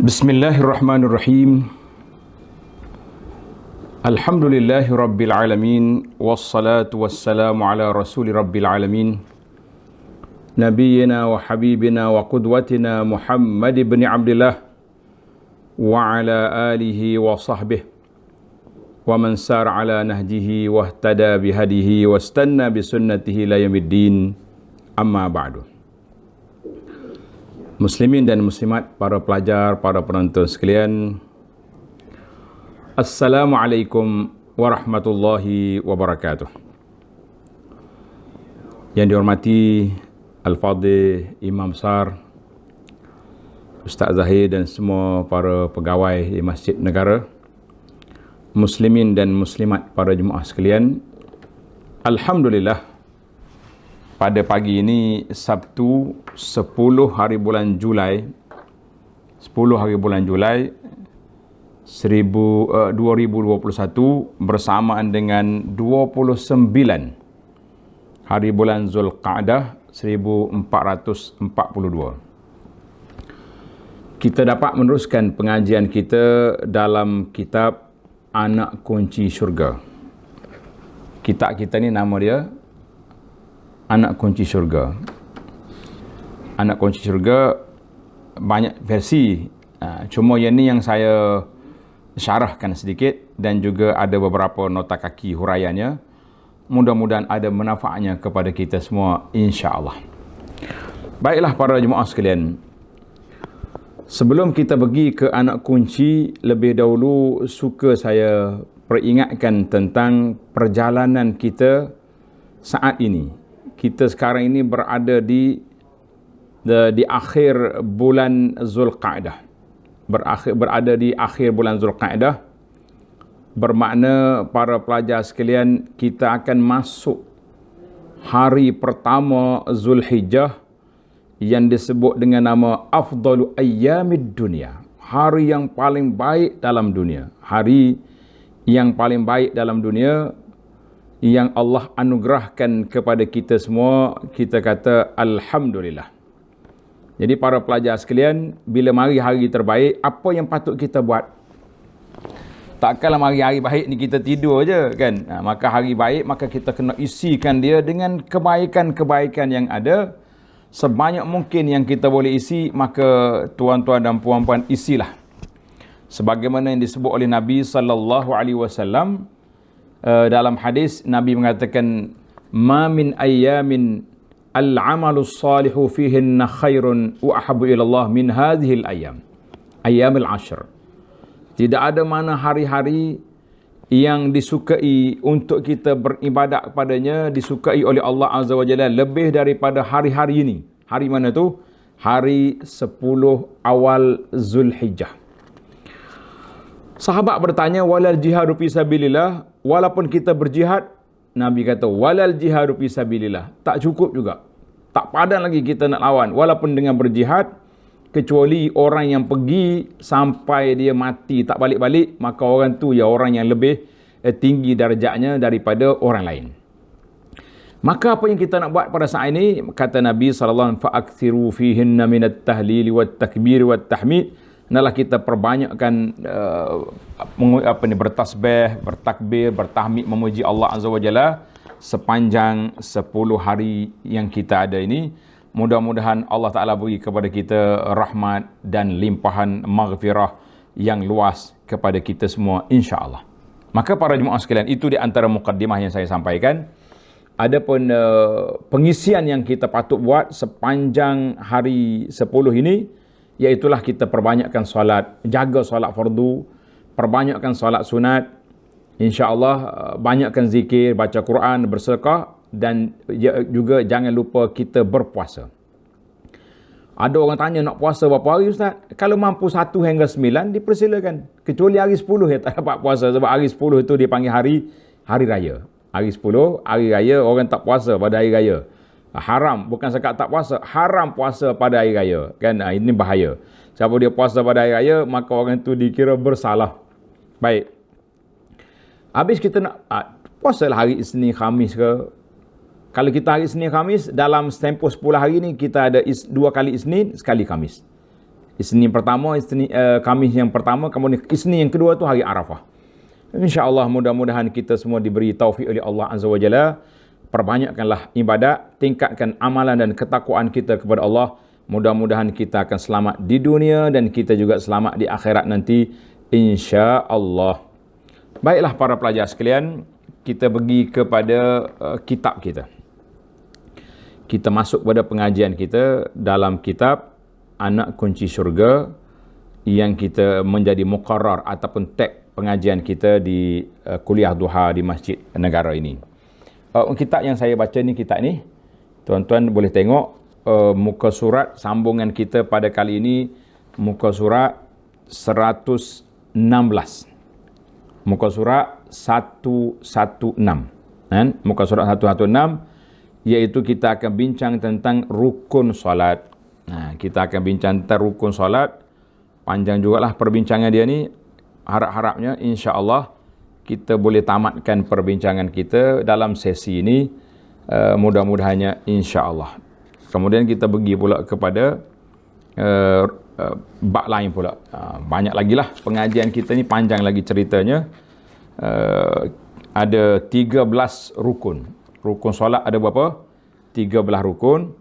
Bismillahirrahmanirrahim. Alhamdulillahi rabbil alamin. Wassalatu wassalamu ala rasuli rabbil alamin. Nabiyyina wa habibina wa qudwatina Muhammad ibn Abdillah wa ala alihi wa sahbihi wa man sar ala nahjihi wa ihtada bihadihi wa istanna bisunnatihi la yaumiddin. Amma ba'du. Muslimin dan muslimat, para pelajar, para penonton sekalian, Assalamualaikum warahmatullahi wabarakatuh. Yang dihormati Al-Fadhil Imam Besar Ustaz Zahir dan semua para pegawai di Masjid Negara, muslimin dan muslimat, para jemaah sekalian, Alhamdulillah, pada pagi ini Sabtu 10 hari bulan Julai 2021 bersamaan dengan 29 hari bulan Zulqa'dah 1442. Kita dapat meneruskan pengajian kita dalam kitab Anak Kunci Syurga. Kitab kita ni nama dia Anak Kunci Syurga. Anak Kunci Syurga banyak versi, cuma yang ni yang saya syarahkan sedikit dan juga ada beberapa nota kaki huraiannya. Mudah-mudahan ada manfaatnya kepada kita semua, insya-Allah. Baiklah para jemaah sekalian, sebelum kita pergi ke anak kunci, lebih dahulu suka saya peringatkan tentang perjalanan kita saat ini. Kita sekarang ini berada di akhir bulan Zulqa'dah. Berada di akhir bulan Zulqa'dah, bermakna para pelajar sekalian, kita akan masuk hari pertama Zulhijjah yang disebut dengan nama Afdalu Ayyamid Dunia. Hari yang paling baik dalam dunia. Hari yang paling baik dalam dunia yang Allah anugerahkan kepada kita semua. Kita kata Alhamdulillah. Jadi para pelajar sekalian, bila mari hari terbaik, apa yang patut kita buat? Takkanlah mari hari baik ni kita tidur je kan? Maka hari baik, maka kita kena isikan dia dengan kebaikan-kebaikan yang ada. Sebanyak mungkin yang kita boleh isi, maka tuan-tuan dan puan-puan isilah. Sebagaimana yang disebut oleh Nabi SAW, dalam hadis Nabi mengatakan, ma min ayyamin al-amalu salihu fihinna khairun wa ahabbu ilallah min hadhil ayyam, ayyamil ashr. Tidak ada mana hari-hari yang disukai untuk kita beribadat kepadanya, disukai oleh Allah Azza wa Jalla lebih daripada hari-hari ini. Hari mana tu? Hari 10 awal Zulhijjah. Sahabat bertanya, walal jihadu fi sabilillah, walaupun kita berjihad, Nabi kata walal jihadu fi sabilillah, tak cukup juga, tak padan lagi kita nak lawan walaupun dengan berjihad, kecuali orang yang pergi sampai dia mati tak balik-balik, maka orang tu ya orang yang lebih tinggi darjatnya daripada orang lain. Maka apa yang kita nak buat pada saat ini? Kata Nabi SAW, fa'akthiru fihinna minat tahlili wat takbir wat tahmid. Hendaklah kita perbanyakkan bertasbih, bertakbir, bertahmid, memuji Allah Azza wa Jalla sepanjang 10 hari yang kita ada ini. Mudah-mudahan Allah Ta'ala beri kepada kita rahmat dan limpahan maghfirah yang luas kepada kita semua, insya-Allah. Maka para jemaah sekalian, itu di antara mukaddimah yang saya sampaikan. Adapun pengisian yang kita patut buat sepanjang hari 10 ini, iaitulah kita perbanyakkan solat, jaga solat fardu, perbanyakkan solat sunat, insya-Allah, banyakkan zikir, baca Quran, bersedekah, dan juga jangan lupa kita berpuasa. Ada orang tanya, nak puasa berapa hari Ustaz? Kalau mampu 1 hingga 9 dipersilakan, kecuali hari 10 ya tak dapat puasa, sebab hari 10 itu dipanggil hari raya. Hari 10 hari raya, orang tak puasa pada hari raya. Haram, bukan sekat tak puasa, haram puasa pada hari raya kan. Ini bahaya. Siapa dia puasa pada hari raya, maka orang itu dikira bersalah. Baik, habis kita nak puasalah hari Isnin Khamis ke. Kalau kita hari Isnin Khamis, dalam tempoh 10 hari ni kita ada 2 kali Isnin, sekali Khamis. Isnin pertama, Khamis yang pertama, kemudian Isnin yang kedua tu hari Arafah. InsyaAllah mudah-mudahan kita semua diberi taufik oleh Allah Azza wa Jalla. Perbanyakkanlah ibadat, tingkatkan amalan dan ketakwaan kita kepada Allah. Mudah-mudahan kita akan selamat di dunia dan kita juga selamat di akhirat nanti, insya-Allah. Baiklah para pelajar sekalian, kita pergi kepada kitab kita. Kita masuk pada pengajian kita dalam kitab Anak Kunci Syurga yang kita menjadi muqarrar ataupun tag pengajian kita di kuliah duha di Masjid Negara ini. Kitab yang saya baca ni, kitab ni, tuan-tuan boleh tengok muka surat sambungan kita pada kali ini, muka surat 116. Muka surat 116. Kan? Muka surat 116, iaitu kita akan bincang tentang rukun solat. Kita akan bincang tentang rukun solat. Panjang jugalah perbincangan dia ni. Harap-harapnya insya-Allah kita boleh tamatkan perbincangan kita dalam sesi ini, mudah-mudahannya insya-Allah. Kemudian kita pergi pula kepada bab lain pula. Banyak lagi lah pengajian kita ni, panjang lagi ceritanya. Ada 13 rukun. Rukun solat ada berapa? 13 rukun.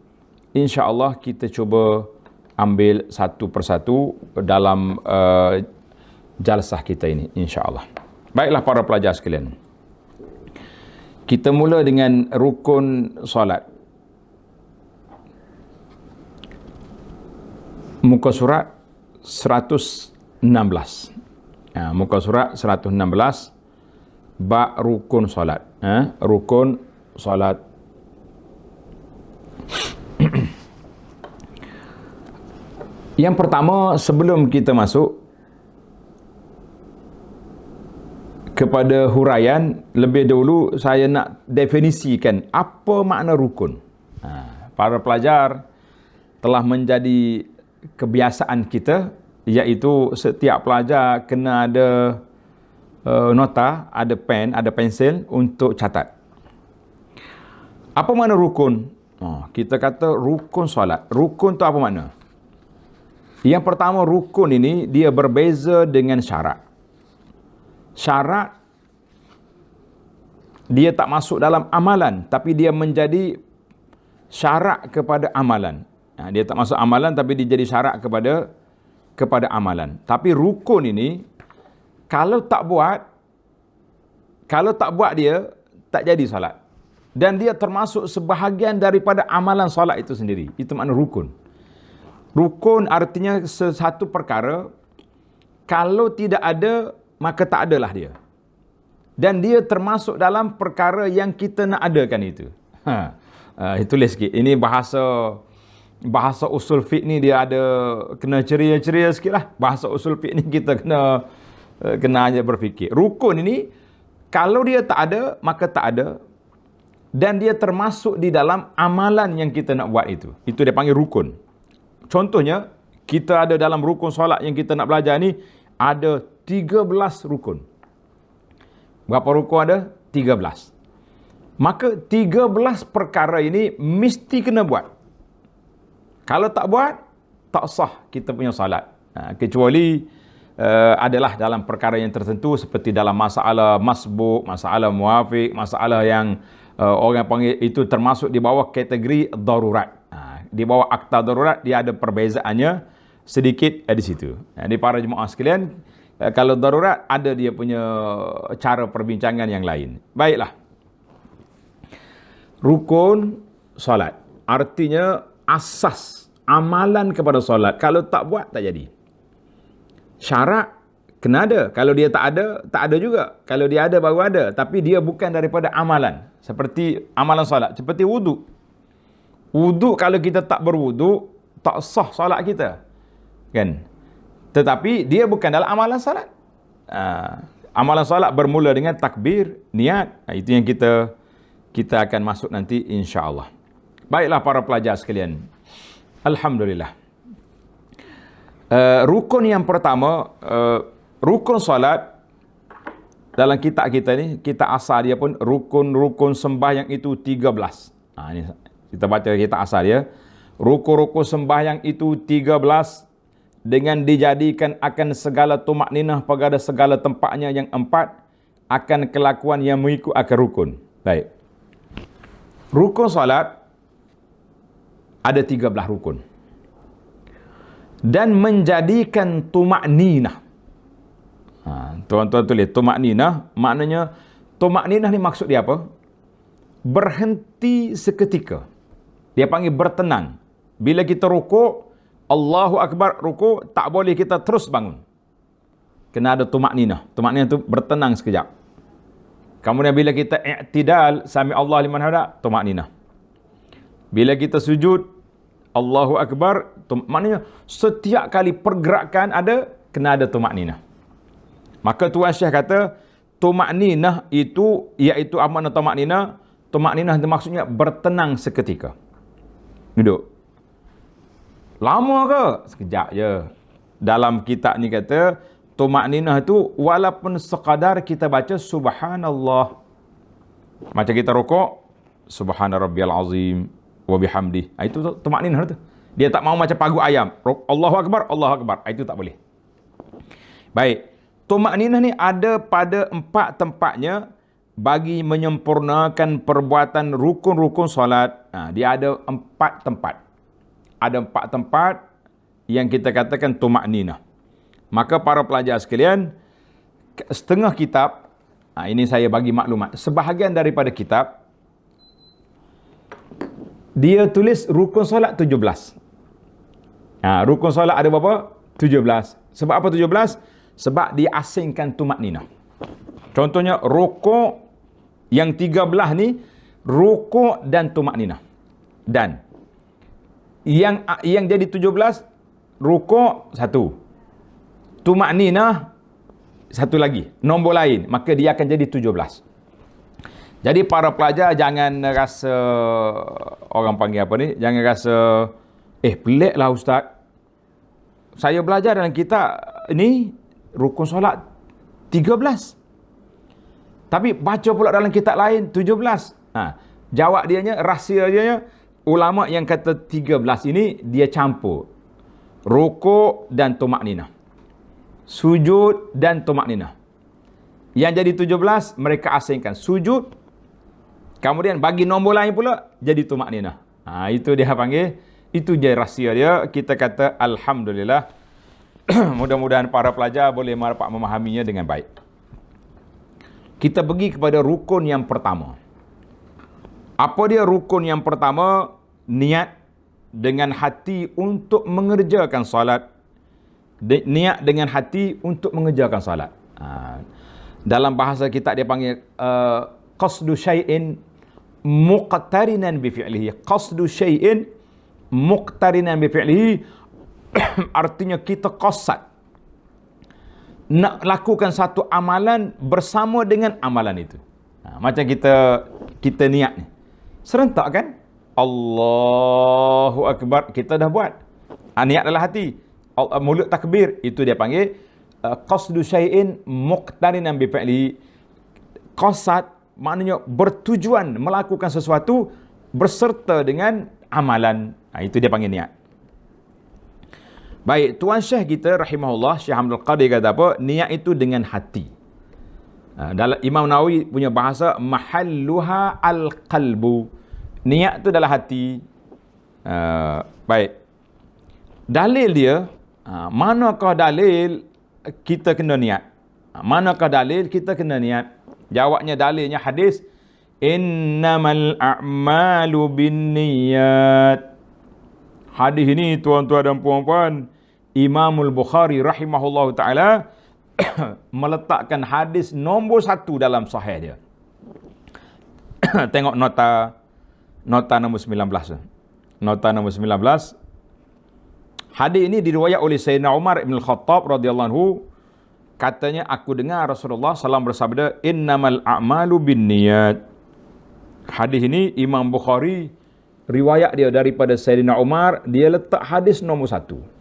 Insya-Allah kita cuba ambil satu persatu dalam jalsah kita ini, insya-Allah. Baiklah para pelajar sekalian. Kita mula dengan rukun solat. Muka surat 116. Muka surat 116, bab rukun solat. Rukun solat. Yang pertama, sebelum kita masuk kepada huraian, lebih dahulu saya nak definisikan apa makna rukun. Para pelajar telah menjadi kebiasaan kita, iaitu setiap pelajar kena ada nota, ada pen, ada pensil untuk catat. Apa makna rukun? Kita kata rukun solat. Rukun tu apa makna? Yang pertama, rukun ini dia berbeza dengan syarat. Syarat dia tak masuk dalam amalan, tapi dia menjadi syarat kepada amalan. Dia tak masuk amalan tapi dia jadi syarat kepada amalan. Tapi rukun ini kalau tak buat dia tak jadi solat. Dan dia termasuk sebahagian daripada amalan solat itu sendiri. Itu makna rukun. Rukun artinya sesuatu perkara kalau tidak ada maka tak adalah dia. Dan dia termasuk dalam perkara yang kita nak adakan itu. Tulis sikit. Ini bahasa usul fiqh ni dia ada kena ceria-ceria sikit lah. Bahasa usul fiqh ni kita kena aja berfikir. Rukun ini kalau dia tak ada maka tak ada. Dan dia termasuk di dalam amalan yang kita nak buat itu. Itu dia panggil rukun. Contohnya, kita ada dalam rukun solat yang kita nak belajar ni, ada 13 rukun. Berapa rukun ada? 13. Maka 13 perkara ini mesti kena buat. Kalau tak buat, tak sah kita punya solat. Kecuali adalah dalam perkara yang tertentu, seperti dalam masalah masbuk, masalah muafiq, masalah yang orang panggil itu termasuk di bawah kategori darurat. Di bawah akta darurat dia ada perbezaannya sedikit di situ. Di para jemaah sekalian, kalau darurat ada dia punya cara perbincangan yang lain. Baiklah. Rukun solat artinya asas amalan kepada solat. Kalau tak buat tak jadi. Syarat kena ada. Kalau dia tak ada juga. Kalau dia ada baru ada, tapi dia bukan daripada amalan. Seperti amalan solat, seperti wuduk. Wuduk kalau kita tak berwuduk, tak sah solat kita. Kan? Tetapi dia bukan dalam amalan solat. Amalan solat bermula dengan takbir, niat. Itu yang kita akan masuk nanti insya-Allah. Baiklah para pelajar sekalian. Alhamdulillah. Rukun yang pertama, rukun solat dalam kitab kita ni, kita asal dia pun rukun-rukun sembahyang itu 13. Ini kita baca kitab asal dia. Rukun-rukun sembahyang itu 13 dengan dijadikan akan segala tumakninah pada segala tempatnya yang empat, akan kelakuan yang mengikut akan rukun. Baik. Rukun solat ada 13 rukun. Dan menjadikan tumakninah. Tuan-tuan tulis, tumakninah, maknanya, tumakninah ni maksud dia apa? Berhenti seketika. Dia panggil bertenang. Bila kita rukuk, Allahu Akbar, rukuk, tak boleh kita terus bangun. Kena ada tumakninah. Tumakninah tu bertenang sekejap. Kemudian bila kita i'tidal, sami Allah liman hamidah, tumakninah. Bila kita sujud, Allahu Akbar, maknanya setiap kali pergerakan ada, kena ada tumakninah. Maka Tuan Syekh kata, tumakninah itu, iaitu apa makna tumakninah? Tumakninah itu maksudnya bertenang seketika. Duduk. Lama ke? Sekejap je. Dalam kitab ni kata, tumakninah itu walaupun sekadar kita baca subhanallah. Macam kita rukuk, subhana rabbiyal azim wa bihamdih. Itu tumakninah tu. Dia tak mau macam pagu ayam. Allahu Akbar, Allahu Akbar. Itu tak boleh. Baik. Tumakninah ni ada pada 4 tempatnya bagi menyempurnakan perbuatan rukun-rukun solat. Dia ada 4 tempat. Ada 4 tempat yang kita katakan tumakninah. Maka para pelajar sekalian, setengah kitab, ini saya bagi maklumat, sebahagian daripada kitab, dia tulis rukun solat 17. Rukun solat ada berapa? 17. Sebab apa 17? Sebab dia asingkan tumakninah. Contohnya, rukuk yang 13 ni, rukuk dan tumakninah. Dan yang jadi 17, rukuk 1. Tumakninah 1 lagi. Nombor lain. Maka dia akan jadi 17. Jadi para pelajar jangan rasa, orang panggil apa ni, jangan rasa, pelik lah ustaz. Saya belajar dalam kitab ni, rukun solat 13. Tapi baca pula dalam kitab lain 17. Jawab dianya, rahsia dia, ulama yang kata 13 ini dia campur rukuk dan tumakninah, sujud dan tumakninah. Yang jadi 17 mereka asingkan sujud, kemudian bagi nombor lain pula jadi tumakninah. Itu dia panggil, itu je rahsia dia. Kita kata alhamdulillah. Mudah-mudahan para pelajar boleh dapat memahaminya dengan baik. Kita pergi kepada rukun yang pertama. Apa dia rukun yang pertama? Niat dengan hati untuk mengerjakan salat. Niat dengan hati untuk mengerjakan salat. Dalam bahasa kita dia panggil qasdu syai'in muqtarinan bi fi'lihi. Qasdu syai'in muqtarinan bi fi'lihi artinya kita qasad nak lakukan satu amalan bersama dengan amalan itu. Macam kita niat ni. Serentak kan? Allahu Akbar, kita dah buat. Niat dalam hati. Mulut takbir, itu dia panggil qasdu syai'in muqtarinan bi fi'li. Qasad maknanya bertujuan melakukan sesuatu berserta dengan amalan. Itu dia panggil niat. Baik, Tuan Syekh kita rahimahullah, Syekh Hamdul Qadir kata apa? Niat itu dengan hati. Dalam Imam Nawawi punya bahasa, mahalluha al-qalbu. Niat tu dalam hati. Baik. Dalil dia, manakah dalil kita kena niat? Manakah dalil kita kena niat? Jawabnya, dalilnya hadis, innamal a'malu binniyat. Hadis ini tuan-tuan dan puan-puan, Imamul Bukhari rahimahullah ta'ala meletakkan hadis nombor 1 dalam sahih dia. Tengok nota nombor 19. Nota nombor 19. Hadis ini diriwayat oleh Sayyidina Umar ibn Khattab radhiyallahu anhu. Katanya, aku dengar Rasulullah SAW bersabda, innamal a'malu binniyat. Hadis ini Imam Bukhari, riwayat dia daripada Sayyidina Umar, dia letak hadis nombor 1.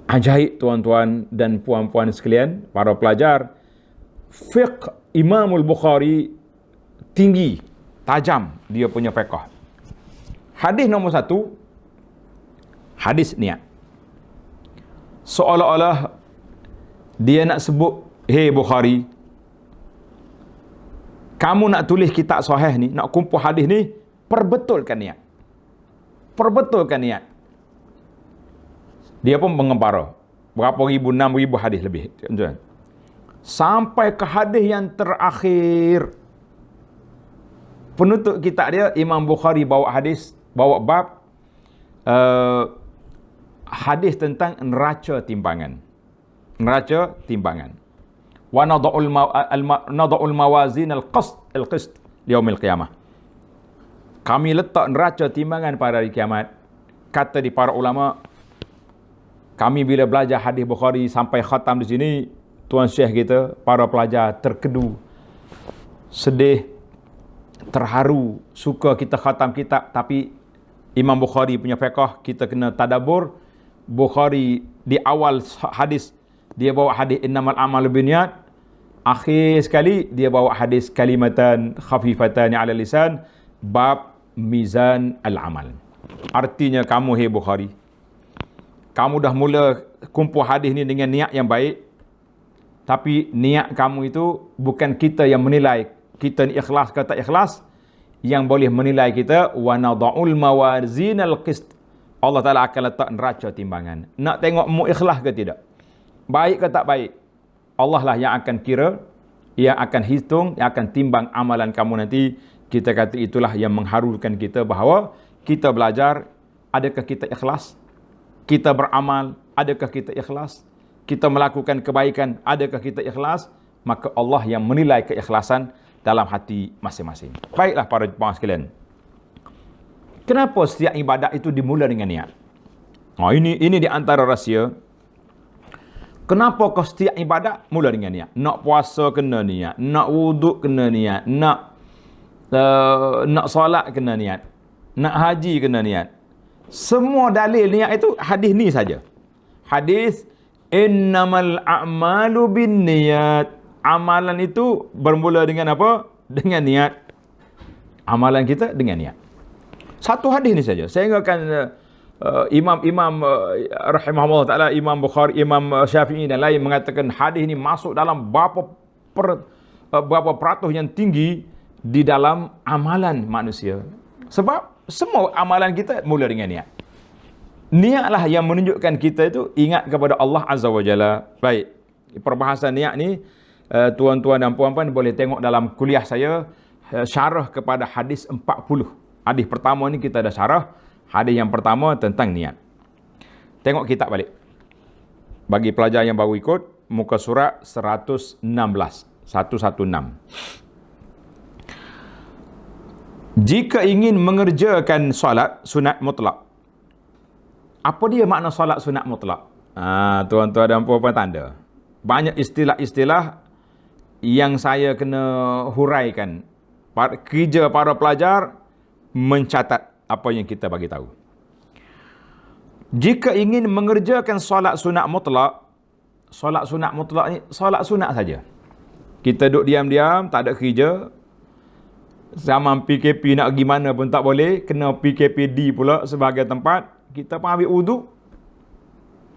Ajaib tuan-tuan dan puan-puan sekalian, para pelajar. Fiqh Imamul Bukhari tinggi, tajam dia punya fiqh. Hadis nombor 1, hadis niat. seolah-olah dia nak sebut, "Hey Bukhari, kamu nak tulis kitab sahih ni, nak kumpul hadis ni, perbetulkan niat. Perbetulkan niat." Dia pun mengembara. Berapa ribu, 6,000 hadis lebih. Sampai ke hadis yang terakhir. Penutup kitab dia, Imam Bukhari bawa hadis, bawa bab hadis tentang neraca timbangan. Neraca timbangan. Wa nada'ul mawazin al-qist yaumil qiyamah. Kami letak neraca timbangan pada hari kiamat. Kata di para ulama, kami bila belajar hadis Bukhari sampai khatam di sini, tuan syekh kita, para pelajar terkedu, sedih, terharu, suka kita khatam kitab, tapi Imam Bukhari punya fiqh kita kena tadabbur. Bukhari di awal hadis dia bawa hadis innamal a'malu binniyat, akhir sekali dia bawa hadis kalimatan khafifatan 'ala lisan, bab mizan al-amal. Artinya kamu, hey Bukhari, kamu dah mula kumpul hadis ni dengan niat yang baik, tapi niat kamu itu bukan kita yang menilai kita ni ikhlas ke tak ikhlas. Yang boleh menilai kita, wa nada'ul mawazinal qist, Allah Ta'ala akan letak neraca timbangan. Nak tengok mu ikhlas ke tidak, baik ke tak baik, Allah lah yang akan kira, yang akan hitung, yang akan timbang amalan kamu nanti. Kita kata itulah yang mengharukan kita bahawa kita belajar, adakah kita ikhlas? Kita beramal, adakah kita ikhlas? Kita melakukan kebaikan, adakah kita ikhlas? Maka Allah yang menilai keikhlasan dalam hati masing-masing. Baiklah para jemaah sekalian, kenapa setiap ibadat itu dimula dengan niat? Ini di antara rahsia. Kenapa kau setiap ibadat mula dengan niat? Nak puasa kena niat, nak wuduk kena niat, nak solat kena niat, nak haji kena niat. Semua dalil niat itu hadis ni saja. Hadis innamal a'malu binniyat. Amalan itu bermula dengan apa? Dengan niat. Amalan kita dengan niat. Satu hadis ni saja. Saya ingatkan imam-imam rahimahullah ta'ala, Imam Bukhari, Imam Syafi'i dan lain mengatakan hadis ni masuk dalam berapa peratus yang tinggi di dalam amalan manusia. Sebab semua amalan kita mula dengan niat. Niatlah yang menunjukkan kita itu ingat kepada Allah Azza wa Jalla. Baik, perbahasan niat ni tuan-tuan dan puan-puan boleh tengok dalam kuliah saya, syarah kepada hadis 40. Hadis pertama ni kita dah syarah. Hadis yang pertama tentang niat. Tengok kitab balik. Bagi pelajar yang baru ikut, muka surat 116. 116. Jika ingin mengerjakan solat sunat mutlak. Apa dia makna solat sunat mutlak? Tuan-tuan dan puan-puan tanda. Banyak istilah-istilah yang saya kena huraikan. Kerja para pelajar mencatat apa yang kita bagi tahu. Jika ingin mengerjakan solat sunat mutlak, solat sunat mutlak ni solat sunat saja. Kita duduk diam-diam, tak ada kerja. Zaman PKP nak pergi mana pun tak boleh, kena PKPD pula sebagai tempat. Kita pun ambil wuduk.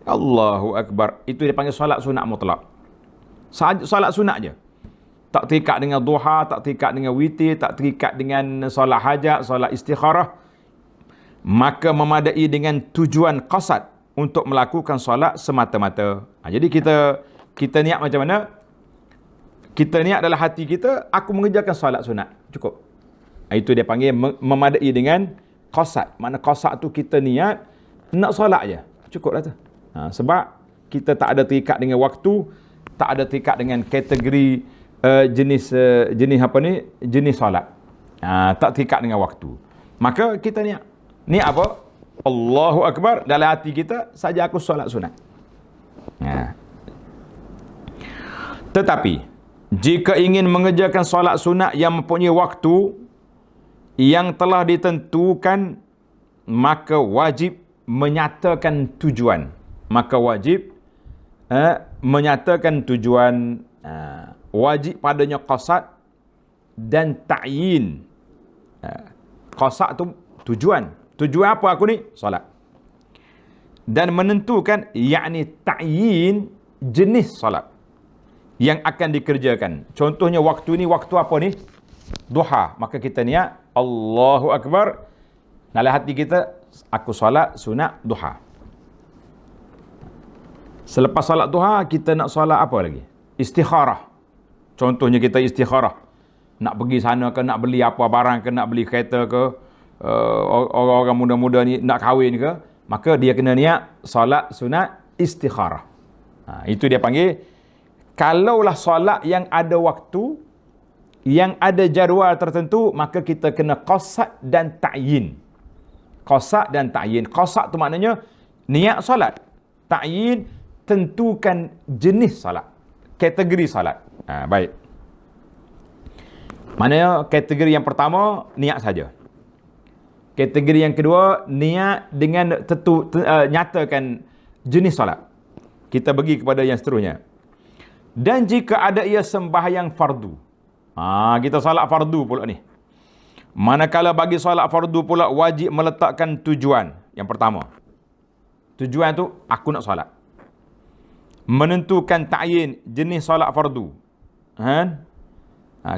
Allahu Akbar. Itu dia panggil solat sunat mutlak. Solat sunat je. Tak terikat dengan duha, tak terikat dengan witir, tak terikat dengan solat hajat, solat istikharah. Maka memadai dengan tujuan qasad untuk melakukan solat semata-mata. Jadi kita niat macam mana? Kita niat dalam hati kita, aku mengerjakan solat sunat. Cukup. Itu dia panggil memadai dengan qasad. Mana qasad tu kita niat nak solat je. Cukup lah tu. Sebab kita tak ada terikat dengan waktu, tak ada terikat dengan kategori jenis apa ni, jenis solat. Tak terikat dengan waktu. Maka kita niat apa? Allahu Akbar, dalam hati kita saja aku solat sunat. Tetapi jika ingin mengerjakan solat sunat yang mempunyai waktu yang telah ditentukan, maka wajib menyatakan tujuan. Maka wajib menyatakan tujuan. Wajib padanya qasad dan ta'yin. Qasad tu tujuan. Tujuan apa aku ni? Solat. dan menentukan, yakni ta'yin jenis solat yang akan dikerjakan. Contohnya waktu ni waktu apa ni? Duha. Maka kita niat Allahu Akbar. Dalam hati kita, aku solat sunat duha. Selepas solat duha, kita nak solat apa lagi? Istikharah. Contohnya kita istikharah. Nak pergi sana ke, nak beli apa barang ke, nak beli kereta ke, orang-orang muda-muda ni nak kahwin ke, maka dia kena niat solat sunat istikharah. Itu dia panggil, kalaulah solat yang ada waktu, yang ada jadual tertentu, maka kita kena qasad dan ta'yin. Qasad dan ta'yin. Qasad tu maknanya niat solat. Ta'yin, tentukan jenis solat, kategori solat. Baik. Maknanya kategori yang pertama niat saja. Kategori yang kedua niat dengan nyatakan jenis solat. Kita pergi kepada yang seterusnya. Dan jika ada ia sembahyang fardu. Kita solat fardu pula ni. Manakala bagi solat fardu pula wajib meletakkan tujuan. Yang pertama. Tujuan tu aku nak solat. Menentukan ta'yin jenis solat fardu.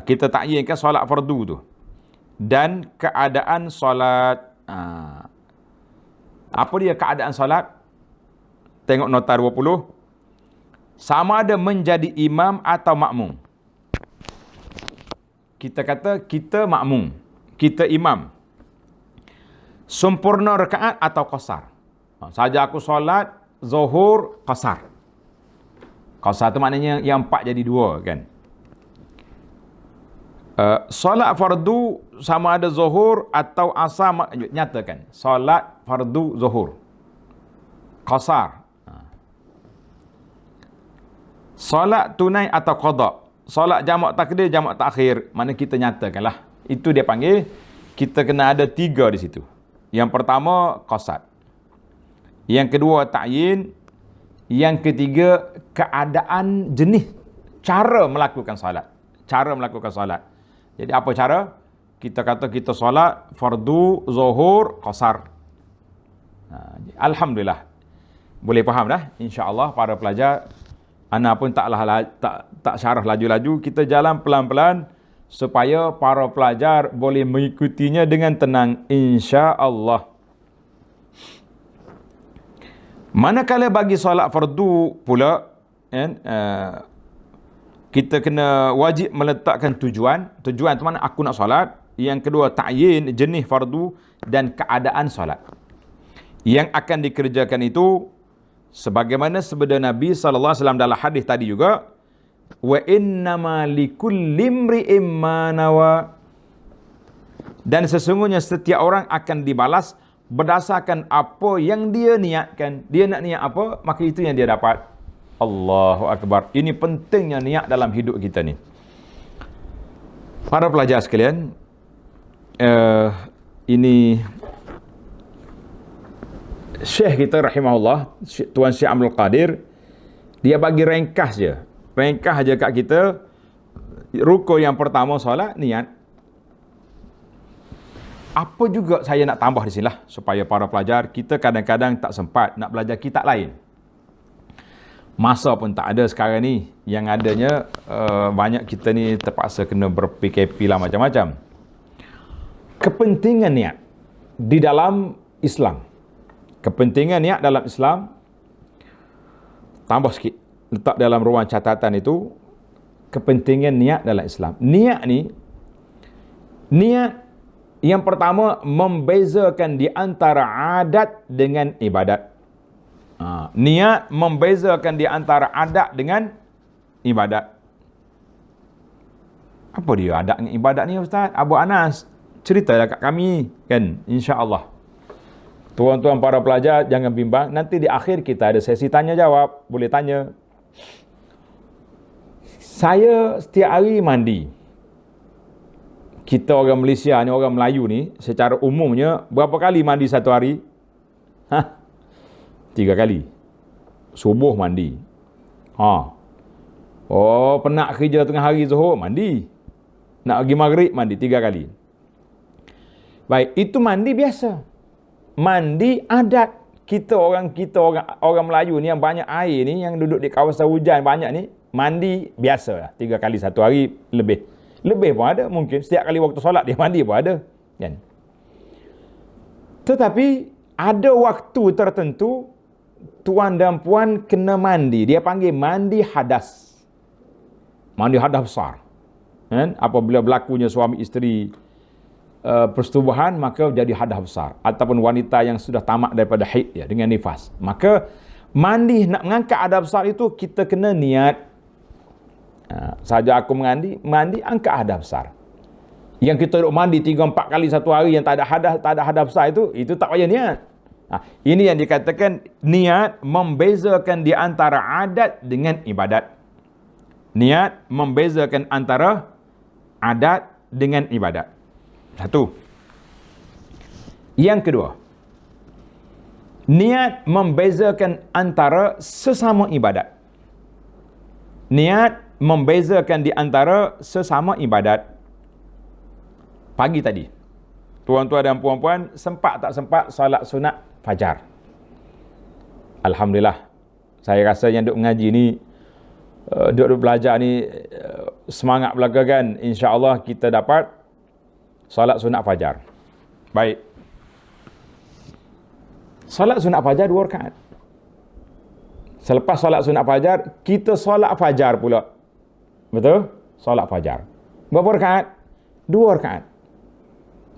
Kita ta'yinkan solat fardu tu. Dan keadaan solat. Apa dia keadaan solat? Tengok nota 20. Sama ada menjadi imam atau makmum. Kita kata kita makmum, kita imam. Sempurna rakaat atau qasar. Saja aku solat zuhur qasar. Qasar tu maknanya yang 4 jadi 2 kan. Solat fardu sama ada zuhur atau asar, nyatakan solat fardu zuhur qasar. Solat tunai atau qada, solat jamak takdir, jamak takhir, mana kita nyatakanlah. Itu dia panggil, kita kena ada 3 di situ. Yang pertama qasad, yang kedua ta'yin, yang ketiga keadaan jenis cara melakukan solat. Cara melakukan solat. Jadi apa cara? Kita kata kita solat fardu zuhur qasar. Alhamdulillah. Boleh faham dah? Insya-Allah para pelajar, ana pun tak syarah laju-laju, kita jalan pelan-pelan supaya para pelajar boleh mengikutinya dengan tenang insya-Allah. Manakala bagi solat fardu pula kita kena wajib meletakkan tujuan. Tujuan tu mana aku nak solat. Yang kedua ta'yin jenis fardu dan keadaan solat. Yang akan dikerjakan itu sebagaimana sabda Nabi sallallahu alaihi wasallam dalam hadis tadi juga, wa innama likulli imri'in ma nawa. Dan sesungguhnya setiap orang akan dibalas berdasarkan apa yang dia niatkan. Dia nak niat apa, maka itu yang dia dapat. Allahu Akbar. Ini pentingnya niat dalam hidup kita ni. Para pelajar sekalian, ini Syekh kita rahimahullah, Tuan Syekh Abdul Qadir, dia bagi ringkas je. Ringkas je kat kita. Rukun yang pertama solat, niat. Apa juga saya nak tambah di sini lah, supaya para pelajar, kita kadang-kadang tak sempat nak belajar kitab lain. Masa pun tak ada sekarang ni. Yang adanya banyak kita ni terpaksa kena ber-PKP lah macam-macam. Kepentingan niat di dalam Islam. Kepentingan niat dalam Islam, tambah sikit, letak dalam ruang catatan itu, kepentingan niat dalam Islam. Niat ni, niat yang pertama membezakan di antara adat dengan ibadat. Niat membezakan di antara adat dengan ibadat. Apa dia adat dengan ibadat ni Ustaz? Abu Anas ceritalah kat kami kan, insya-Allah. Tuan-tuan para pelajar jangan bimbang, nanti di akhir kita ada sesi tanya jawab, boleh tanya. Saya setiap hari mandi. Kita orang Malaysia ni, orang Melayu ni, secara umumnya berapa kali mandi satu hari? 3 kali. Subuh mandi. Penat kerja tengah hari zuhur, mandi. Nak pergi maghrib, mandi 3 kali. Baik, itu mandi biasa. Mandi adat. orang Melayu ni yang banyak air ni, yang duduk di kawasan hujan banyak ni, mandi biasa lah, 3 kali satu hari lebih. Lebih pun ada mungkin. Setiap kali waktu solat dia mandi pun ada. Kan? Tetapi ada waktu tertentu tuan dan puan kena mandi. Dia panggil mandi hadas. Mandi hadas besar. Kan? Apabila berlakunya suami isteri persetubuhan, maka jadi hadas besar. Ataupun wanita yang sudah tamat daripada haid ya, dengan nifas. Maka mandi, nak mengangkat hadas besar itu kita kena niat. Saja aku mandi angkat hadas besar. Yang kita duduk mandi 3-4 kali satu hari yang tak ada hadas besar itu tak payah niat. Ini yang dikatakan niat membezakan di antara adat dengan ibadat. Niat membezakan antara adat dengan ibadat. Satu. Yang kedua, niat membezakan antara sesama ibadat. Niat membezakan di antara sesama ibadat. Pagi tadi, tuan-tuan dan puan-puan sempat tak sempat solat sunat fajar? Alhamdulillah, saya rasa yang duk mengaji ni, duk belajar ni, semangat belaka kan. InsyaAllah kita dapat solat sunat fajar. Baik. Solat sunat fajar 2 rakaat. Selepas solat sunat fajar, kita solat fajar pula. Betul? Solat fajar. Berapa rakaat? 2 rakaat.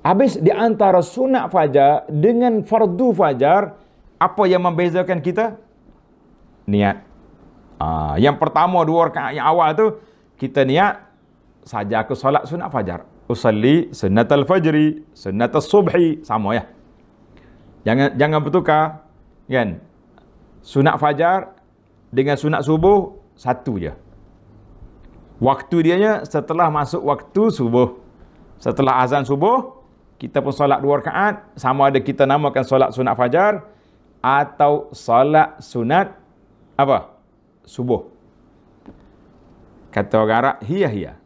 Habis di antara sunat fajar dengan fardu fajar, apa yang membezakan kita? Niat. Yang pertama 2 rakaat yang awal tu, kita niat, saja aku solat sunat fajar. Usalli sunnatal fajri, sunnatal subhi, sama ya. Jangan bertukar, kan? Sunat fajar dengan sunat subuh satu je. Waktu dianya setelah masuk waktu subuh. Setelah azan subuh, kita pun solat 2 rakaat, sama ada kita namakan solat sunat fajar atau solat sunat apa? Subuh. Kata orang Arab, hiya.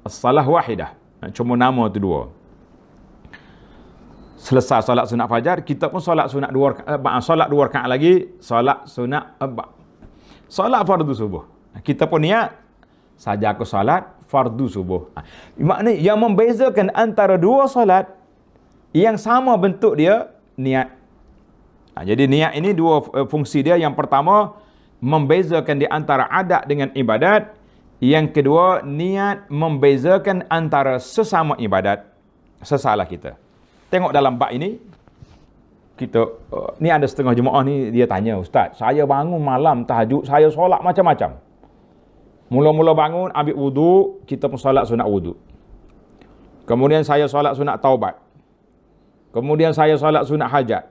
As-salah wahidah. Cuma nama tu 2. Selesai solat sunat fajar, kita pun solat sunat 2 rakaat, solat 2 rakaat lagi, solat sunat solat fardu subuh. Kita pun niat, saja aku solat fardu subuh. Maknanya yang membezakan antara 2 solat yang sama bentuk dia, niat. Jadi niat ini 2 fungsi dia. Yang pertama, membezakan di antara adat dengan ibadat. Yang kedua, niat membezakan antara sesama ibadat. Sesalah kita. Tengok dalam bab ini, kita ni ada setengah jemaah ni, dia tanya, Ustaz, saya bangun malam tahajud, saya solat macam-macam. Mula-mula bangun, ambil wudu, kita pun solat sunat wudu. Kemudian saya solat sunat taubat. Kemudian saya solat sunat hajat.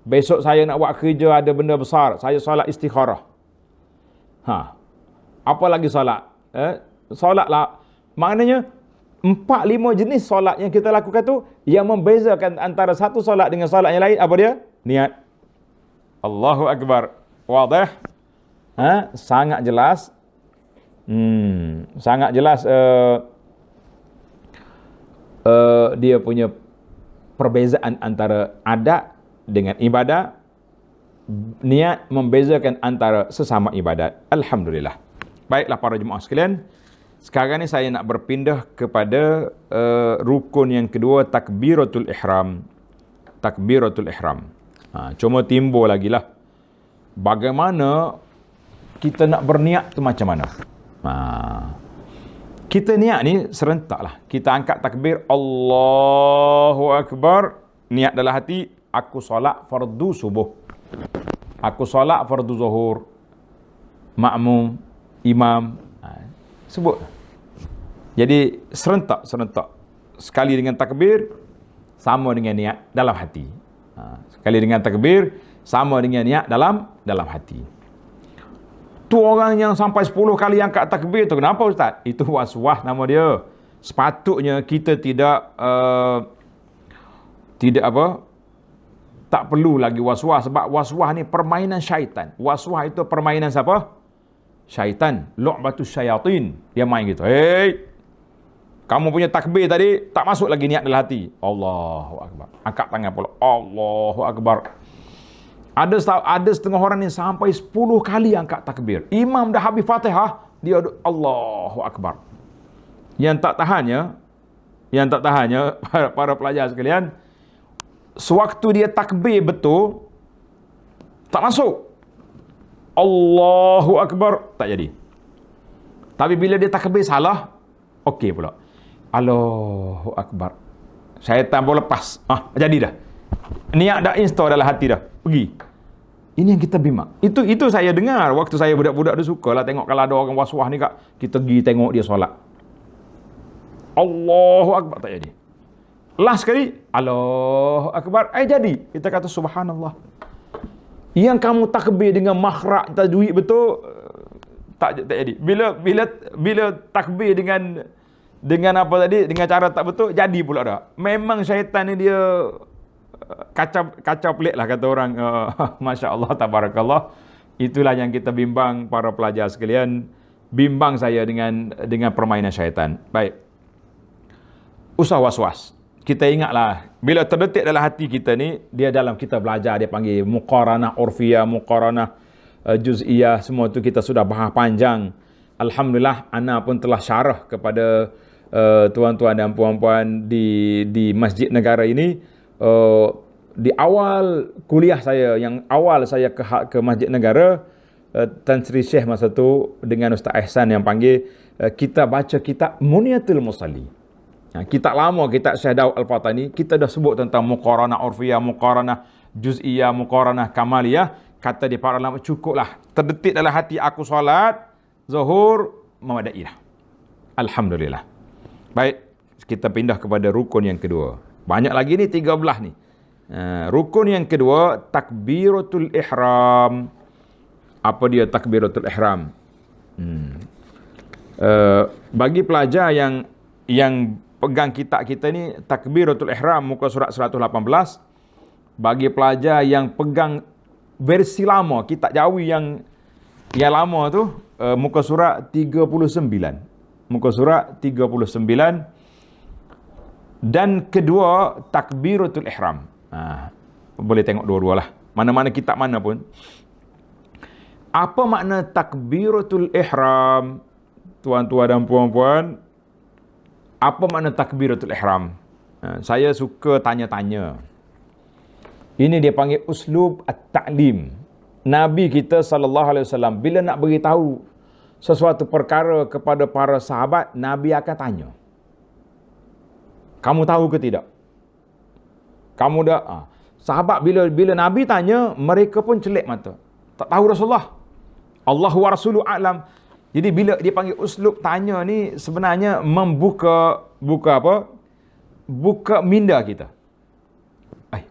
Besok saya nak buat kerja, ada benda besar, saya solat istikharah. Apa lagi solat? Solatlah. Maknanya 4-5 jenis solat yang kita lakukan tu, yang membezakan antara satu solat dengan solat yang lain, apa dia? Niat. Allahu Akbar. Wadah? Sangat jelas. Sangat jelas dia punya perbezaan antara adat dengan ibadat. Niat membezakan antara sesama ibadat. Alhamdulillah. Baiklah para jemaah sekalian, sekarang ni saya nak berpindah kepada rukun yang kedua, takbiratul ihram. Takbiratul ihram. Cuma timbul lagi lah, bagaimana kita nak berniat tu macam mana? Kita niat ni serentak lah. Kita angkat takbir, Allahu Akbar. Niat dalam hati, aku solat fardu subuh, aku solat fardu zuhur, makmum, imam, sebut. Jadi serentak. Sekali dengan takbir, sama dengan niat dalam hati. Sekali dengan takbir, sama dengan niat dalam hati. Tu orang yang sampai 10 kali angkat takbir tu, kenapa Ustaz? Itu waswas nama dia. Sepatutnya kita tak perlu lagi waswas, sebab waswas ni permainan syaitan. Waswas itu permainan siapa? Syaitan. Lu'batus syayatin. Dia main gitu. Hei, kamu punya takbir tadi tak masuk lagi niat dalam hati. Allahu Akbar. Angkat tangan pula. Allahu Akbar. Ada setengah orang yang sampai 10 kali angkat takbir. Imam dah habis Fatihah, dia Allahu Akbar. Yang tak tahannya para pelajar sekalian, sewaktu dia takbir betul, tak masuk. Allahu Akbar, tak jadi. Tapi bila dia takbir salah, okey pula. Allahu Akbar. Syaitan pun lepas. Jadi dah. Niat dah install dalam hati dah. Pergi. Ini yang kita bimbang. Itu saya dengar waktu saya budak-budak tu sukalah tengok kalau ada orang was-was ni, Kak, kita pergi tengok dia solat. Allahu Akbar, tak jadi. Last sekali, Allahu Akbar, jadi. Kita kata subhanallah. Yang kamu takbir dengan makhraj tajwid betul, tak jadi. Bila takbir dengan apa tadi, dengan cara tak betul, jadi pula dah. Memang syaitan ni dia kacau pelik lah kata orang. Masya Allah, tabarakallah. Itulah yang kita bimbang para pelajar sekalian. Bimbang saya dengan permainan syaitan. Baik. Usah was-was. Kita ingatlah, bila terdetik dalam hati kita ni, dia dalam kita belajar, dia panggil muqaranah urfiyah, muqaranah juz'iyah, semua tu kita sudah bahas panjang. Alhamdulillah, ana pun telah syarah kepada tuan-tuan dan puan-puan di Masjid Negara ini. Di awal kuliah saya, yang awal saya ke Masjid Negara, Tan Sri Syekh masa tu dengan Ustaz Ihsan yang panggil, kita baca kitab Muniyatul Musalli. Kitab lama, kitab Syekh Daud Al-Fatah ni, kita dah sebut tentang muqaranah urfiyah, muqaranah juz'iyah, muqaranah kamaliyah. Kata dia para ulama, cukuplah terdetik dalam hati aku solat zuhur, memadai dah. Alhamdulillah. Baik, kita pindah kepada rukun yang kedua. Banyak lagi ni, 13 ni. Rukun yang kedua, takbiratul ihram. Apa dia takbiratul ihram? Bagi pelajar yang pegang kitab kita ni, takbiratul ihram muka surat 118. Bagi pelajar yang pegang versi lama, kitab Jawi yang lama tu, muka surat 39. Muka surat 39. Dan kedua, takbiratul ihram. Boleh tengok dua-dua lah. Mana-mana kitab mana pun. Apa makna takbiratul ihram? Tuan-tuan dan puan-puan, apa makna takbiratul ihram? Saya suka tanya-tanya. Ini dia panggil uslub at-ta'lim. Nabi kita SAW bila nak beritahu sesuatu perkara kepada para sahabat, Nabi akan tanya, kamu tahu ke tidak? Kamu dah sahabat bila Nabi tanya, mereka pun celik mata. Tak tahu Rasulullah. Allahu wa rasuluhu a'lam. Jadi bila dia panggil uslub tanya ni, sebenarnya buka apa? Buka minda kita.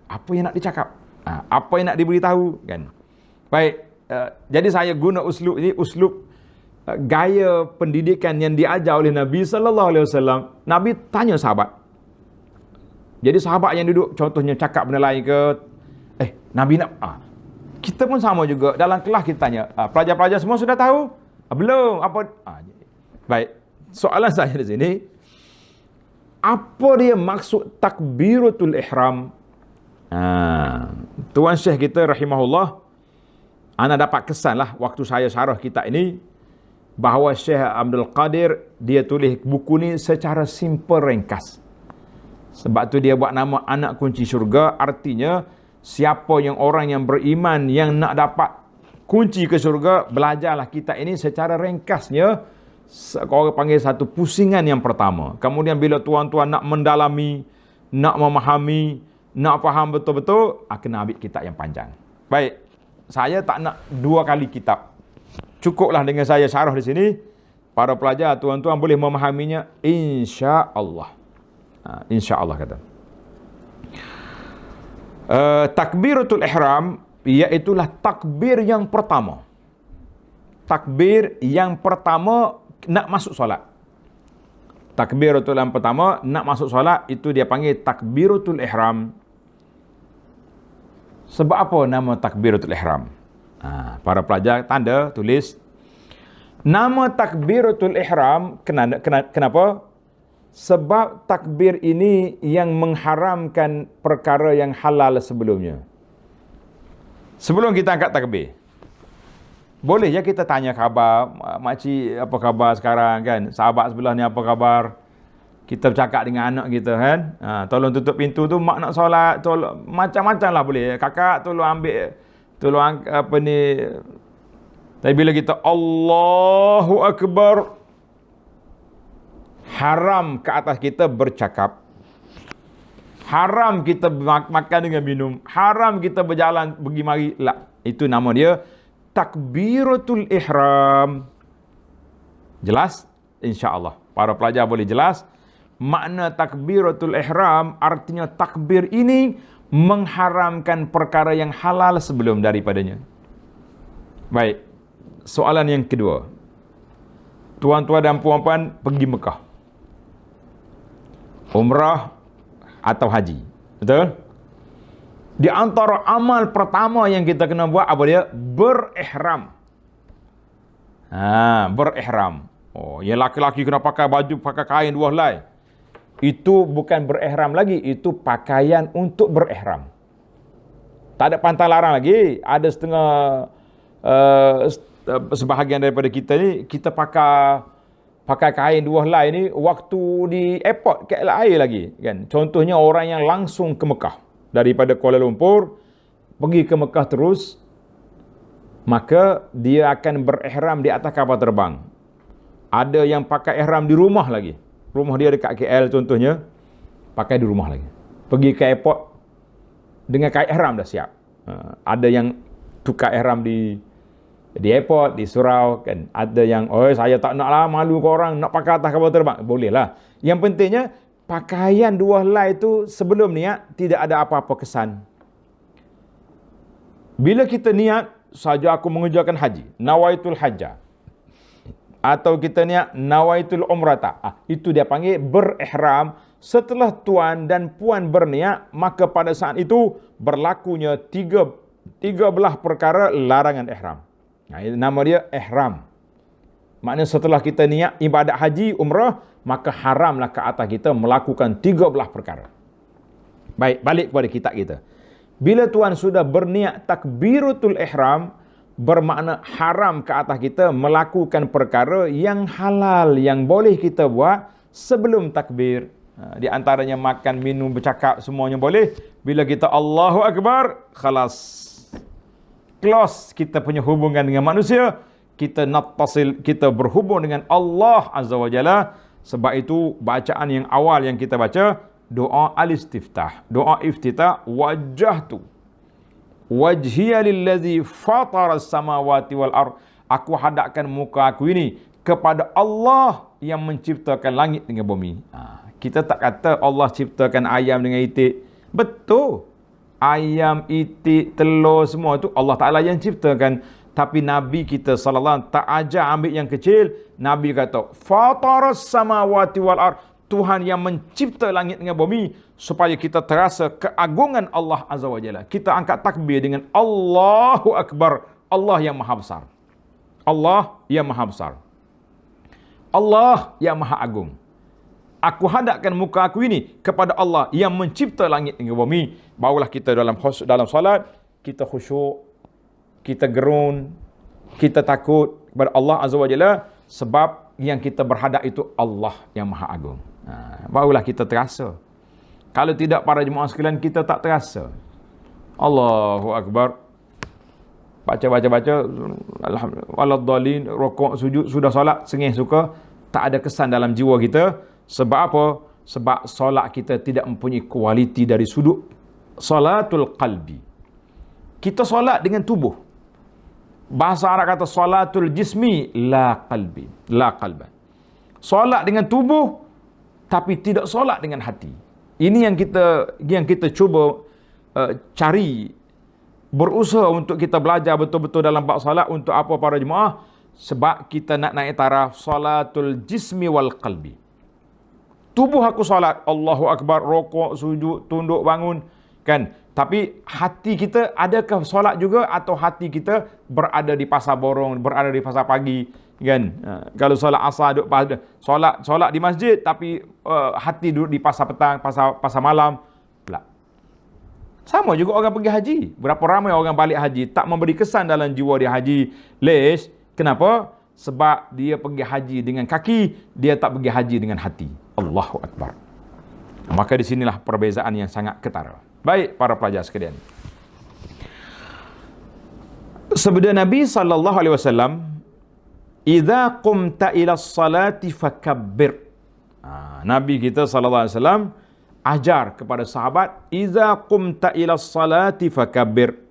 Apa yang nak dicakap? Apa yang nak diberitahu, kan? Baik, jadi saya guna uslub ini, uslub gaya pendidikan yang diajar oleh Nabi sallallahu alaihi wasallam. Nabi tanya sahabat. Jadi sahabat yang duduk contohnya cakap benda lain ke, Nabi nak kita pun sama juga dalam kelas kita tanya, pelajar-pelajar semua sudah tahu? Belum. Apa? Baik. Soalan saya di sini, apa dia maksud takbiratul ihram? Tuan Syekh kita rahimahullah, ana dapat kesan lah waktu saya syarah kitab ini, bahawa Syekh Abdul Qadir dia tulis buku ni secara simple, ringkas. Sebab tu dia buat nama anak kunci syurga. Artinya siapa yang orang yang beriman yang nak dapat kunci ke syurga, belajarlah kitab ini secara ringkasnya. Orang panggil satu pusingan yang pertama. Kemudian bila tuan-tuan nak mendalami, nak memahami, nak faham betul-betul, kena ambil kitab yang panjang. Baik, saya tak nak dua kali kitab. Cukuplah dengan saya syarah di sini. Para pelajar, tuan-tuan boleh memahaminya insya-Allah. Insya-Allah kata. Takbiratul ihram iaitulah takbir yang pertama. Takbir yang pertama nak masuk solat. Takbiratul yang pertama nak masuk solat, itu dia panggil takbiratul ihram. Sebab apa nama takbiratul ihram? Para pelajar tanda tulis nama takbiratul ihram. Kenapa? Sebab takbir ini yang mengharamkan perkara yang halal sebelumnya. Sebelum kita angkat takbir, boleh je kita tanya khabar, makcik apa khabar sekarang kan? Sahabat sebelah ni apa khabar? Kita bercakap dengan anak kita kan? Tolong tutup pintu tu, mak nak solat, tolong macam-macam lah boleh. Kakak tolong ambil, tolong apa ni. Tapi bila kita Allahu Akbar, haram ke atas kita bercakap. Haram kita makan dengan minum. Haram kita berjalan pergi mari. Lah, itu nama dia takbiratul ihram. Jelas? InsyaAllah. Para pelajar boleh jelas. Makna takbiratul ihram artinya takbir ini mengharamkan perkara yang halal sebelum daripadanya. Baik. Soalan yang kedua. Tuan-tuan dan puan-puan pergi Mekah. Umrah atau haji. Betul? Di antara amal pertama yang kita kena buat apa dia? Berihram. Berihram. Oh, yang laki-laki kena pakai baju, pakai kain 2 helai. Itu bukan berihram lagi, itu pakaian untuk berihram. Tak ada pantang larang lagi. Ada setengah sebahagian daripada kita ni, kita pakai kain 2 helai ni waktu di airport KLIA lagi kan. Contohnya orang yang langsung ke Mekah daripada Kuala Lumpur pergi ke Mekah terus, maka dia akan berihram di atas kapal terbang. Ada yang pakai ihram di rumah lagi. Rumah dia dekat KL contohnya, pakai di rumah lagi. Pergi ke airport dengan kain ihram dah siap. Ada yang tukar ihram di airport, di surau kan. Ada yang saya tak nak lah, malu ke orang nak pakai atas kapal terbang. Boleh lah. Yang pentingnya pakaian 2 helai itu sebelum niat tidak ada apa-apa kesan. Bila kita niat saja aku mengerjakan haji, nawaitul hajjah, atau kita niat nawaitul umrata, itu dia panggil berihram. Setelah tuan dan puan berniat, maka pada saat itu berlakunya tiga belah perkara larangan ihram. Nama dia ihram. Maknanya setelah kita niat ibadat haji, umrah, maka haramlah ke atas kita melakukan 3 belah perkara. Baik, balik kepada kitab kita. Bila tuan sudah berniat takbiratul ihram, bermakna haram ke atas kita melakukan perkara yang halal, yang boleh kita buat sebelum takbir. Di antaranya makan, minum, bercakap, semuanya boleh. Bila kita Allahu Akbar, khalas. Close kita punya hubungan dengan manusia, kita nattasil, kita berhubung dengan Allah Azza wa Jalla. Sebab itu bacaan yang awal yang kita baca, doa al-istiftah, doa iftitah, wajjahtu wajhiya lillazi fatara as-samawati wal ard. Aku hadapkan muka aku ini kepada Allah yang menciptakan langit dengan bumi. Kita tak kata Allah ciptakan ayam dengan itik. Betul. Ayam, itik, telur semua itu Allah Ta'ala yang ciptakan. Tapi Nabi kita sallallahu tak ajar ambil yang kecil. Nabi kata fataras samawati wal ard. Tuhan yang mencipta langit dengan bumi, supaya kita terasa keagungan Allah Azza wa Jalla. Kita angkat takbir dengan Allahu Akbar. Allah yang maha besar. Allah yang maha besar. Allah yang maha agung. Aku hadapkan muka aku ini kepada Allah yang mencipta langit dengan bumi. Barulah kita dalam solat, kita khusyuk, kita gerun, kita takut kepada Allah Azza wa Jalla, sebab yang kita berhadap itu Allah yang maha agung. Barulah kita terasa. Kalau tidak, para jemaah sekalian, kita tak terasa. Allahu Akbar. Baca, Alhamdulillah, rokok, sujud, sudah solat, sengih suka, tak ada kesan dalam jiwa kita. Sebab apa? Sebab solat kita tidak mempunyai kualiti dari sudut salatul qalbi. Kita solat dengan tubuh. Bahasa Arab kata salatul jismi la qalbi, la qalban. Solat dengan tubuh tapi tidak solat dengan hati. Ini yang kita cuba cari, berusaha untuk kita belajar betul-betul dalam bab solat. Untuk apa, para jemaah? Sebab kita nak naik taraf salatul jismi wal qalbi. Tubuh aku solat, Allahu Akbar, rokok, sujud, tunduk, bangun, kan? Tapi hati kita adakah solat juga, atau hati kita berada di pasar borong, berada di pasar pagi, kan? Kalau solat asar duduk solat di masjid, tapi hati duduk di pasar petang, pasar malam, pula. Sama juga orang pergi haji. Berapa ramai orang balik haji tak memberi kesan dalam jiwa dia haji. Lesh, kenapa? Sebab dia pergi haji dengan kaki, dia tak pergi haji dengan hati. Allahu Akbar. Maka di sinilah perbezaan yang sangat ketara. Baik para pelajar sekalian. Sabda Nabi SAW, "Idza qumta ila salati fakabbir." Nabi kita SAW ajar kepada sahabat, "Idza qumta ila salati fakabbir."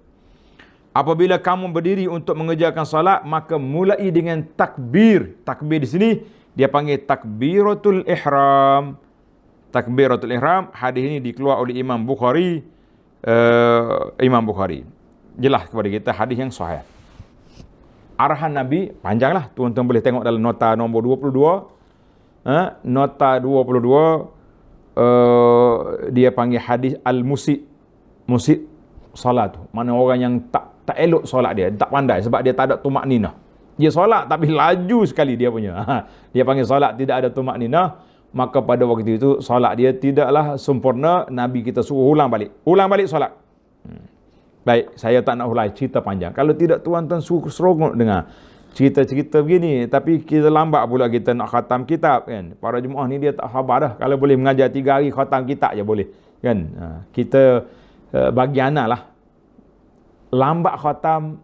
Apabila kamu berdiri untuk mengerjakan salat, maka mulai dengan takbir. Takbir di sini dia panggil takbiratul ihram. Takbiratul ihram, hadis ini dikeluar oleh Imam Bukhari. Jelas kepada kita hadis yang sahih. Arahan Nabi panjanglah, tuan-tuan boleh tengok dalam nota nombor 22. Nota 22 dia panggil hadis al-musi solat tu. Mana orang yang tak elok solat dia, tak pandai sebab dia tak ada tumakninah. Dia solat tapi laju sekali dia punya. Dia panggil solat tidak ada tumakninah, maka pada waktu itu solat dia tidaklah sempurna. Nabi kita suruh ulang balik solat. Baik, saya tak nak ulang cerita panjang. Kalau tidak tuan-tuan seronok dengar cerita-cerita begini, tapi kita lambat pula kita nak khatam kitab kan. Para jemaah ni dia tak sabar dah. Kalau boleh mengajar 3 hari khatam kitab je boleh kan. Kita bagi anak lah, lambat khatam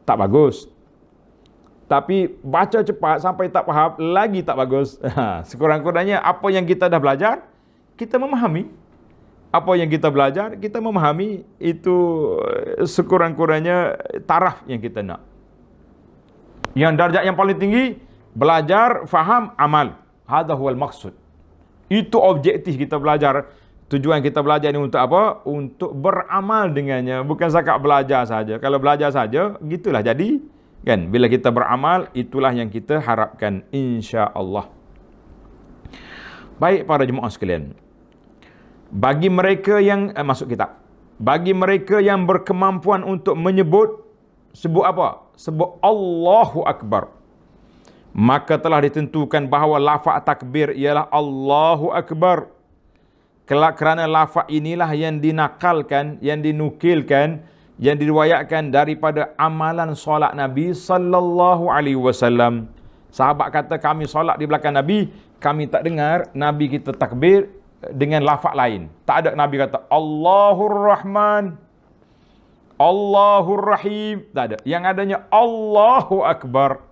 tak bagus, tapi baca cepat sampai tak faham lagi tak bagus. Sekurang-kurangnya apa yang kita dah belajar kita memahami. Apa yang kita belajar, kita memahami, itu sekurang-kurangnya taraf yang kita nak. Yang darjat yang paling tinggi, belajar, faham, amal. Hadha huwal maksud. Itu objektif kita belajar. Tujuan kita belajar ini untuk apa? Untuk beramal dengannya. Bukan sekadar belajar saja. Kalau belajar saja, gitulah jadi. Kan? Bila kita beramal, itulah yang kita harapkan. InsyaAllah. Baik para jemaah sekalian. Bagi mereka yang masuk kitab, bagi mereka yang berkemampuan untuk sebut apa? Sebut Allahu Akbar, maka telah ditentukan bahawa lafaz takbir ialah Allahu Akbar. Kerana lafaz inilah yang dinakalkan, yang dinukilkan, yang diriwayatkan daripada amalan solat Nabi sallallahu alaihi wasallam. Sahabat kata, kami solat di belakang Nabi, kami tak dengar Nabi kita takbir dengan lafaz lain. Tak ada Nabi kata Allahur Rahman, Allahur Rahim. Tak ada. Yang adanya Allahu Akbar.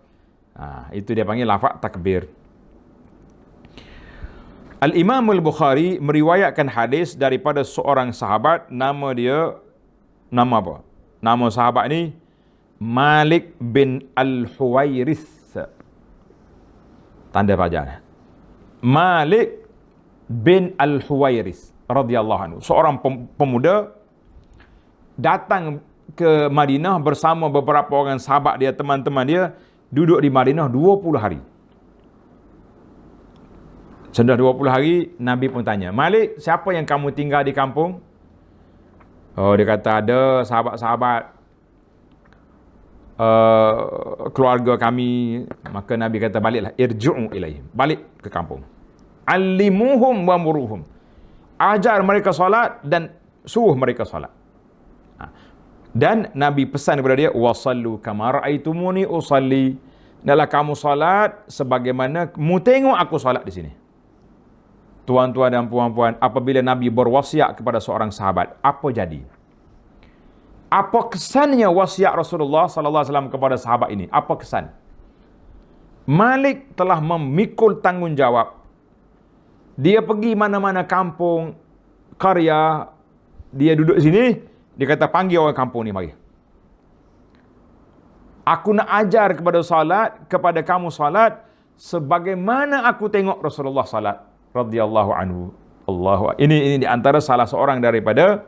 Itu dia panggil lafaz takbir. Al-Imam Al-Bukhari meriwayatkan hadis daripada seorang sahabat, nama apa? Nama sahabat ni Malik bin Al-Huwairith. Tanda pelajaran. Malik bin Al-Huwairith radhiyallahu anhu, seorang pemuda datang ke Madinah bersama beberapa orang sahabat dia, teman-teman dia, duduk di Madinah 20 hari. Sudah 20 hari, Nabi pun tanya, Malik, siapa yang kamu tinggal di kampung? Oh, dia kata ada sahabat-sahabat keluarga kami. Maka Nabi kata, baliklah, irju'u ilaihim, balik ke kampung. Allimuhum wa muruhum, ajar mereka solat dan suruh mereka solat. Dan Nabi pesan kepada dia, wasallu kama ra'aitumuni usalli, hendaklah kamu solat sebagaimana kamu tengok aku solat di sini. Tuan-tuan dan puan-puan, apabila Nabi berwasiat kepada seorang sahabat, apa jadi? Apa kesannya wasiat Rasulullah sallallahu alaihi wasallam kepada sahabat ini? Apa kesan? Malik telah memikul tanggungjawab. Dia pergi mana-mana kampung, karya, dia duduk sini, dia kata panggil orang kampung ni mari. Aku nak ajar kepada kamu salat sebagaimana aku tengok Rasulullah salat radhiyallahu anhu. Ini di antara salah seorang daripada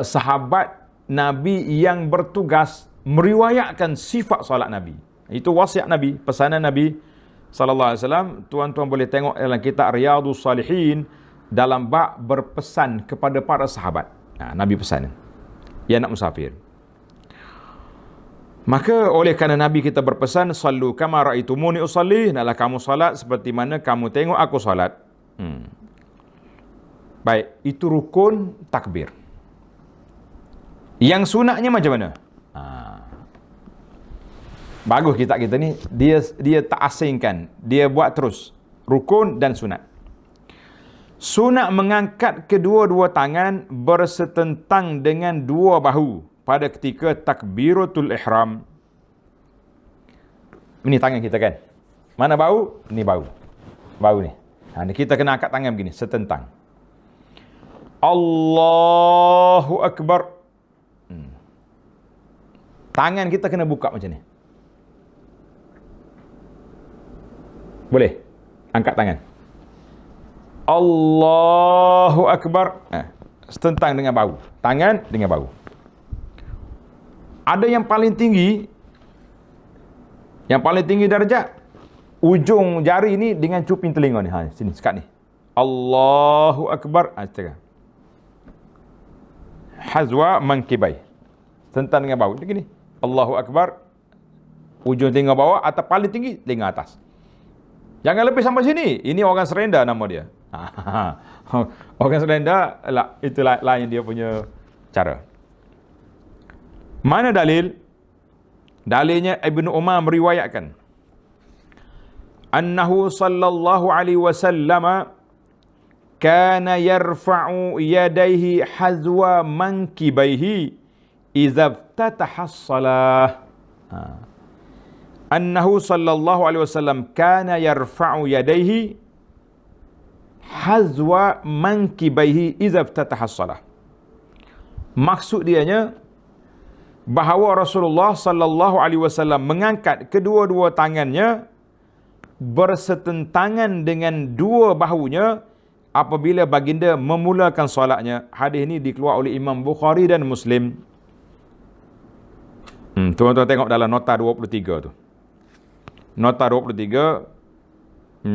sahabat Nabi yang bertugas meriwayatkan sifat salat Nabi. Itu wasiat Nabi, pesanan Nabi sallallahu alaihi wasallam. Tuan-tuan boleh tengok dalam kitab Riyadhus Salihin dalam bab berpesan kepada para sahabat. Nabi pesan, ya nak musafir. Maka oleh kerana Nabi kita berpesan, sallu kama ra'aitumuni usalli, hendaklah kamu salat seperti mana kamu tengok aku salat. Baik, itu rukun takbir. Yang sunatnya macam mana? Bagus kita ni, dia tak asingkan, dia buat terus rukun dan sunat. Sunat mengangkat kedua-dua tangan bersetentang dengan dua bahu pada ketika takbiratul ihram. Ini tangan kita kan? Mana bahu? Ini bahu. Bahu ni. Ni kita kena angkat tangan begini, setentang. Allahu Akbar. Tangan kita kena buka macam ni. Boleh? Angkat tangan. Allahu Akbar. Setentang dengan bahu. Tangan dengan bahu. Ada yang paling tinggi. Yang paling tinggi darjat. Ujung jari ni dengan cuping telinga ni. Sini, sekat ni. Allahu Akbar. Hazwa mankibai. Setentang dengan bahu. Begini. Allahu Akbar. Ujung telinga bawah atau paling tinggi telinga atas. Jangan lebih sampai sini. Ini orang serenda nama dia. Orang serenda lah, itu lain dia punya cara. Mana dalil? Dalilnya Ibnu Umar meriwayatkan annahu sallallahu alaihi wasallam kana yarfa'u yadayhi hazwa mankibaihi idza iftataha as-salah. Annahu sallallahu alaihi wasallam kana yarfa'u yadayhi hazwa mankibaihi idza iftataha as-salah. Maksud dianya bahawa Rasulullah sallallahu alaihi wasallam mengangkat kedua-dua tangannya bersetentangan dengan dua bahunya apabila baginda memulakan solatnya. Hadis ini dikeluar oleh Imam Bukhari dan Muslim. Tuan-tuan tengok dalam nota 23 tu. Nota 23,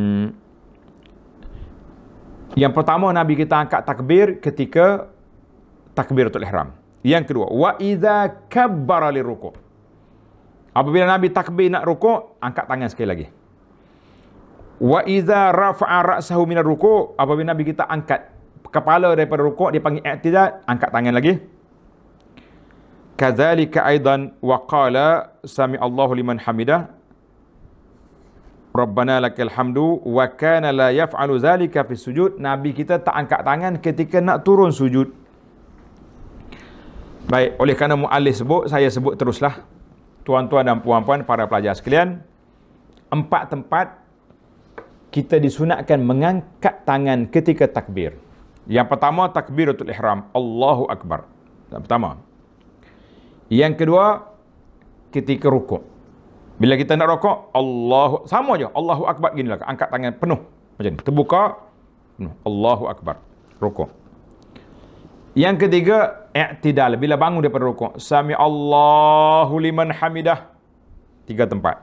yang pertama Nabi kita angkat takbir ketika takbiratul ihram. Yang kedua, wa idza kabbara liruku'. Apabila Nabi takbir nak rukuk, angkat tangan sekali lagi. Wa idza rafa'a ra'sahu minar ruku'. Apabila Nabi kita angkat kepala daripada rukuk, dia panggil i'tidal, angkat tangan lagi. Kadzalika aidan wa qala sami Allahu liman hamidah. Rabbana lakal hamdu wa kana la yaf'alu zalika fi sujud. Nabi kita tak angkat tangan ketika nak turun sujud. Baik, oleh kerana muallif sebut, saya sebut teruslah. Tuan-tuan dan puan-puan, para pelajar sekalian, 4 tempat kita disunatkan mengangkat tangan ketika takbir. Yang pertama, takbiratul ihram, Allahu Akbar. Yang pertama. Yang kedua, ketika rukuk. Bila kita nak rukuk, sama je, Allahu Akbar ginilah, angkat tangan penuh macam ni, terbuka penuh, Allahu Akbar, rukuk. Yang ketiga, i'tidal, bila bangun daripada rukuk, sami Allahu liman hamidah. 3 tempat.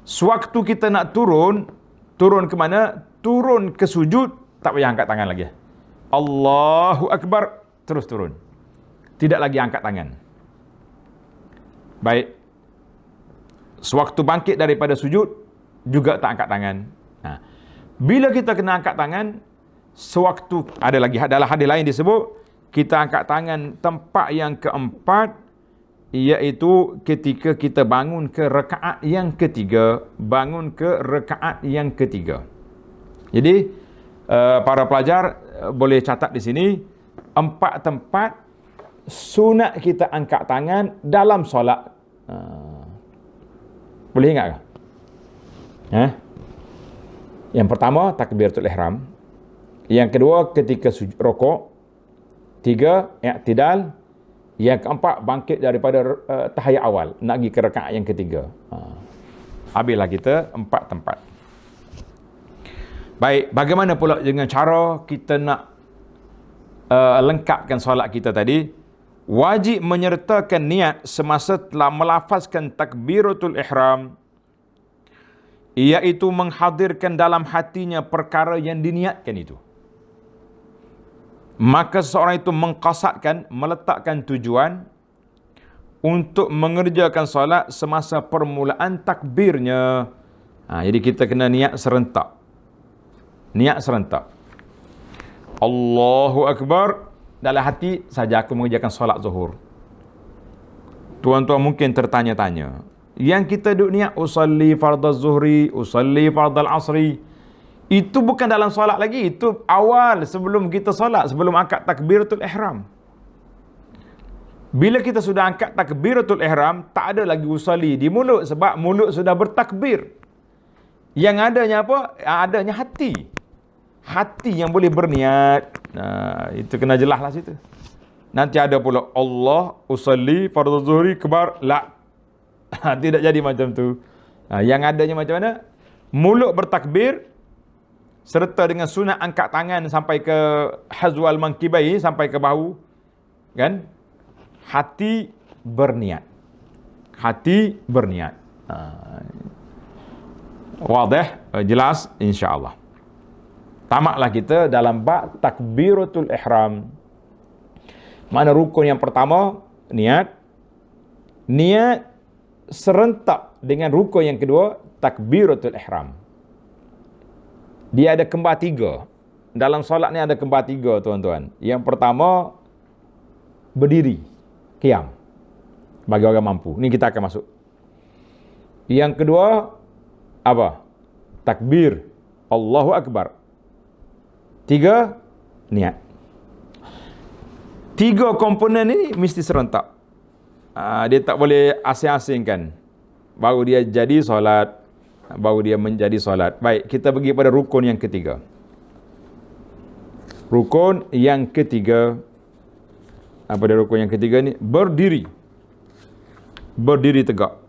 Sewaktu kita nak turun ke mana? Turun ke sujud, tak payah angkat tangan lagi. Allahu Akbar, terus turun. Tidak lagi angkat tangan. Baik. Sewaktu bangkit daripada sujud, juga tak angkat tangan. Bila kita kena angkat tangan, sewaktu, ada lagi dalam hadis lain disebut, kita angkat tangan tempat yang keempat, iaitu ketika kita bangun ke rakaat yang ketiga. Bangun ke rakaat yang ketiga. Jadi, para pelajar boleh catat di sini, 4 tempat sunat kita angkat tangan dalam solat. Boleh ingat ke? Yang pertama, takbiratul ihram. Yang kedua, ketika rukuk. 3, i'tidal. Yang keempat, bangkit daripada tahiyat awal, nak pergi ke rakaat yang ketiga. Habislah kita 4 tempat. Baik, bagaimana pula dengan cara kita nak lengkapkan solat kita tadi? Wajib menyertakan niat semasa telah melafazkan takbiratul ihram, iaitu menghadirkan dalam hatinya perkara yang diniatkan itu. Maka seseorang itu mengqasadkan, meletakkan tujuan untuk mengerjakan solat semasa permulaan takbirnya. Jadi kita kena niat serentak. Niat serentak. Allahu Akbar, dalam hati saja aku mengerjakan solat zuhur. Tuan-tuan mungkin tertanya-tanya, yang kita duduk niat usalli fardaz zuhri, usalli fardal asri, itu bukan dalam solat lagi, itu awal sebelum kita solat, sebelum angkat takbiratul ihram. Bila kita sudah angkat takbiratul ihram, tak ada lagi usalli di mulut, sebab mulut sudah bertakbir. Yang adanya apa? Adanya hati. Hati yang boleh berniat. Itu kena jelas lah situ. Nanti ada pula Allah usalli fardhu zuhri kebar, la. Tidak jadi macam tu. Yang adanya macam mana? Mulut bertakbir serta dengan sunat angkat tangan sampai ke hazwal mankibai, sampai ke bahu, kan? Hati berniat. Hati berniat. Wadah, jelas insya-Allah. Tamaklah kita dalam bab takbiratul ihram. Mana rukun yang pertama, niat. Niat serentak dengan rukun yang kedua, takbiratul ihram. Dia ada kembar tiga. Dalam solat ni ada kembar tiga, tuan-tuan. Yang pertama, berdiri, qiyam, bagi orang mampu. Ni kita akan masuk. Yang kedua, apa? Takbir, Allahu Akbar. Tiga, niat. Tiga komponen ini mesti serentak. Dia tak boleh asing-asingkan. Baru dia jadi solat, baru dia menjadi solat. Baik, kita pergi pada rukun yang ketiga. Rukun yang ketiga, apa dia rukun yang ketiga ni? Berdiri. Berdiri tegak.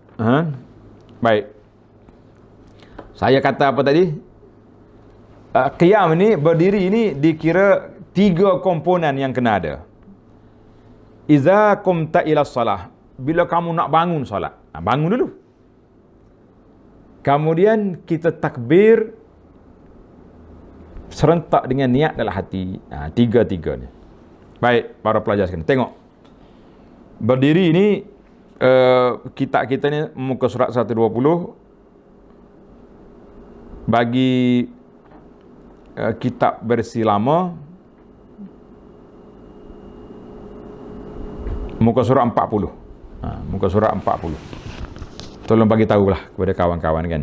Baik. Saya kata apa tadi? Qiyam ni, berdiri ni dikira tiga komponen yang kena ada. Iza qumta ila salah, bila kamu nak bangun solat, bangun dulu. Kemudian kita takbir serentak dengan niat dalam hati. Tiga-tiga ni. Baik, para pelajar sekalian, tengok. Berdiri ni, kita ni muka surat 120. Bagi kitab versi lama, muka surat 40. Muka surat 40. Tolong bagi tahulah kepada kawan-kawan kan.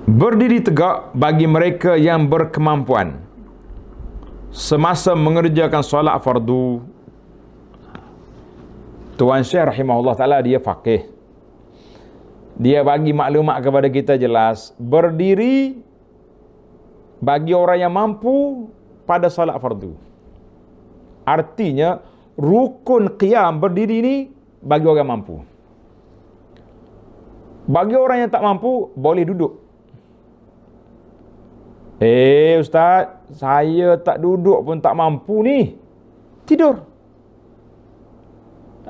Berdiri tegak bagi mereka yang berkemampuan semasa mengerjakan solat fardu. Tuan Syekh rahimahullah ta'ala, dia faqih. Dia bagi maklumat kepada kita jelas. Berdiri bagi orang yang mampu pada solat fardu. Artinya rukun qiyam berdiri ni bagi orang mampu. Bagi orang yang tak mampu, boleh duduk. Ustaz, saya tak duduk pun tak mampu ni. Tidur.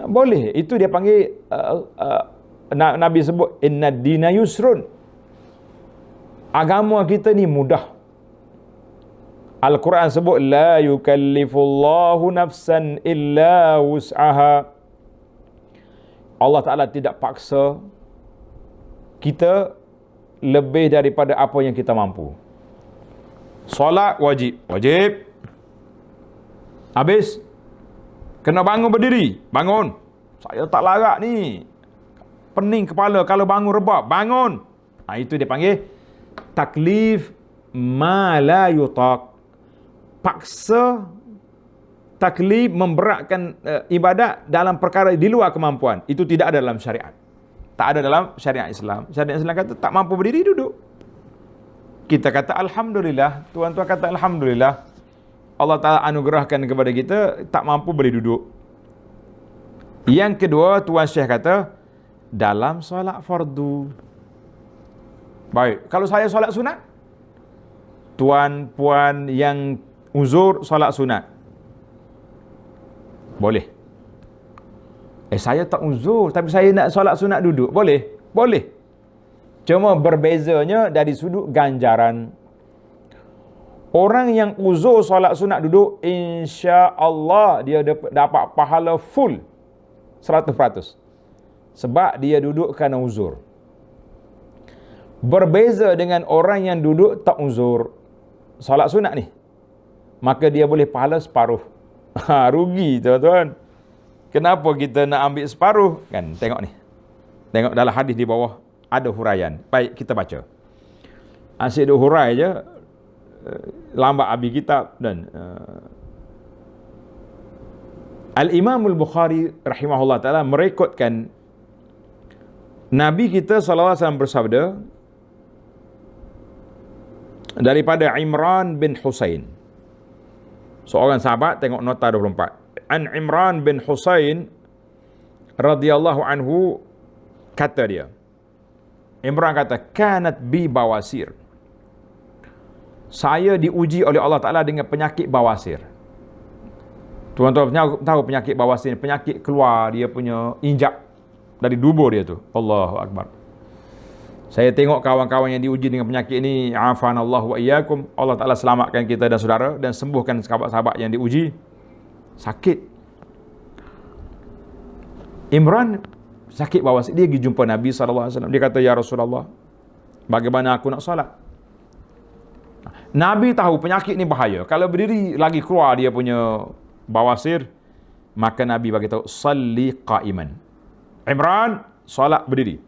Boleh. Itu dia panggil Nabi sebut inna dina yusrun. Agama kita ni mudah. Al-Quran sebut la yukallifullahu nafsan illa wus'aha. Allah Ta'ala tidak paksa kita lebih daripada apa yang kita mampu. Solat wajib. Wajib. Habis kena bangun berdiri. Bangun. Saya tak larat ni. Pening kepala kalau bangun rebab. Bangun. Itu dia panggil taklif ma la yutaq. Paksa, taklif, memberatkan ibadat dalam perkara di luar kemampuan. Itu tidak ada dalam syariat. Tak ada dalam syariat Islam. Syariat Islam kata tak mampu berdiri, duduk. Kita kata alhamdulillah. Tuan-tuan kata alhamdulillah. Allah Ta'ala anugerahkan kepada kita tak mampu boleh duduk. Yang kedua, Tuan Syekh kata dalam solat fardu. Baik, kalau saya solat sunat, tuan puan yang uzur solat sunat, boleh. Saya tak uzur tapi saya nak solat sunat duduk, boleh? Boleh. Cuma berbezanya dari sudut ganjaran. Orang yang uzur solat sunat duduk, insya-Allah dia dapat pahala full 100%. Sebab dia duduk kerana uzur. Berbeza dengan orang yang duduk tak uzur. solat sunat ni, maka dia boleh pahala separuh. Rugi tuan-tuan. Kenapa kita nak ambil separuh? Kan, tengok ni. Tengok dalam hadis di bawah ada huraian. Baik, kita baca. Asyik duk hurai je, lambat habis kitab. Dan Al-Imam Al-Bukhari rahimahullah ta'ala merekodkan Nabi kita SAW bersabda daripada Imran bin Husain, seorang sahabat, tengok nota 24. An Imran bin Husain radhiyallahu anhu, kata dia, Imran kata, kanat bi bawasir, saya diuji oleh Allah Ta'ala dengan penyakit bawasir. Tuan-tuan tahu penyakit bawasir, penyakit keluar dia punya injak dari dubur dia tu. Allahu Akbar. Saya tengok kawan-kawan yang diuji dengan penyakit ini, afanallahu wa iyyakum, Allah Ta'ala selamatkan kita dan saudara, dan sembuhkan sahabat-sahabat yang diuji. Sakit. Imran sakit bawasir, dia pergi jumpa Nabi SAW. Dia kata, ya Rasulullah, bagaimana aku nak solat? Nabi tahu penyakit ni bahaya. Kalau berdiri lagi keluar dia punya bawasir, maka Nabi bagi tahu, salli qa'iman. Imran, solat berdiri.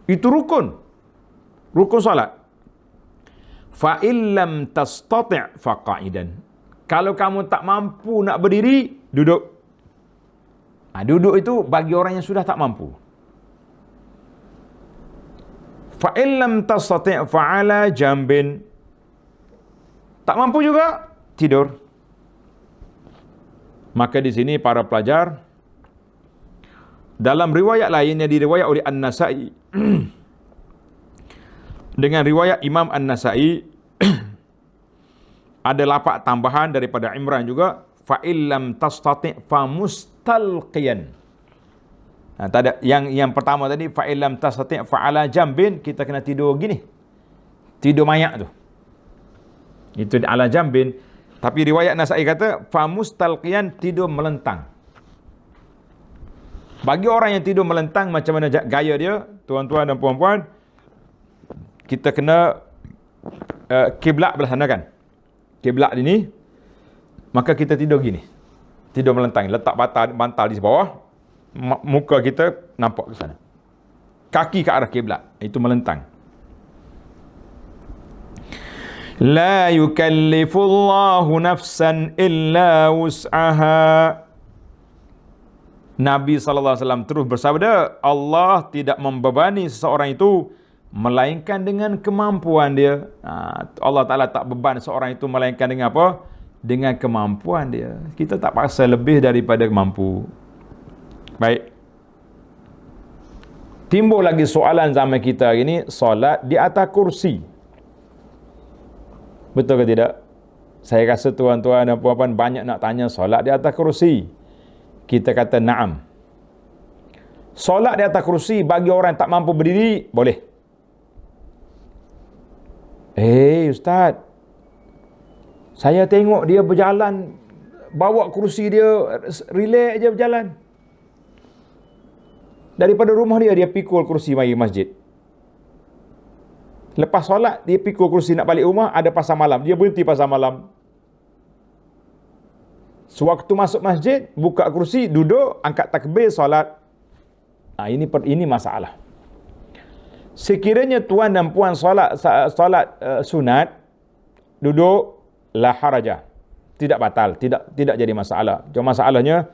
Itu rukun solat. Fa illam tastati' fa qa'idan. Kalau kamu tak mampu nak berdiri, duduk. Duduk itu bagi orang yang sudah tak mampu. Fa illam tastati' fa 'ala jambin. Tak mampu juga, tidur. Maka di sini para pelajar, dalam riwayat lain yang diriwayat oleh An-Nasa'i dengan riwayat Imam An-Nasa'i ada lapak tambahan daripada Imran juga, fa illam tastati' fa mustalqiyan. Yang pertama tadi, fa illam tastati' fa 'ala jambin, kita kena tidur gini. Tidur mayak tu. Itu ala jambin. Tapi riwayat Nasa'i kata fa mustalqiyan, tidur melentang. Bagi orang yang tidur melentang, macam mana gaya dia, tuan-tuan dan puan-puan, kita kena kiblat belah sana kan. Kiblat ini, maka kita tidur gini. Tidur melentang, letak bantal di bawah, muka kita nampak ke sana. Kaki ke arah kiblat, itu melentang. La yukallifullahu nafsan illa wus'aha. Nabi SAW terus bersabda, Allah tidak membebani seseorang itu melainkan dengan kemampuan dia. Allah Ta'ala tak beban seorang itu melainkan dengan apa? Dengan kemampuan dia. Kita tak paksa lebih daripada mampu. Baik. Timbul lagi soalan zaman kita hari ini, solat di atas kursi. Betul ke tidak? Saya rasa tuan-tuan dan puan-puan banyak nak tanya solat di atas kursi. Kita kata na'am. Solat di atas kursi bagi orang yang tak mampu berdiri, boleh. Ustaz, saya tengok dia berjalan, bawa kursi dia, relax je berjalan. Daripada rumah dia pikul kursi mari masjid. Lepas solat, dia pikul kursi nak balik rumah, ada pasar malam. Dia berhenti pasar malam. Sewaktu masuk masjid, buka kursi, duduk, angkat takbir, solat. Ini masalah. Sekiranya tuan dan puan solat sunat, duduk, la harajah. Tidak batal, tidak jadi masalah. Cuma masalahnya,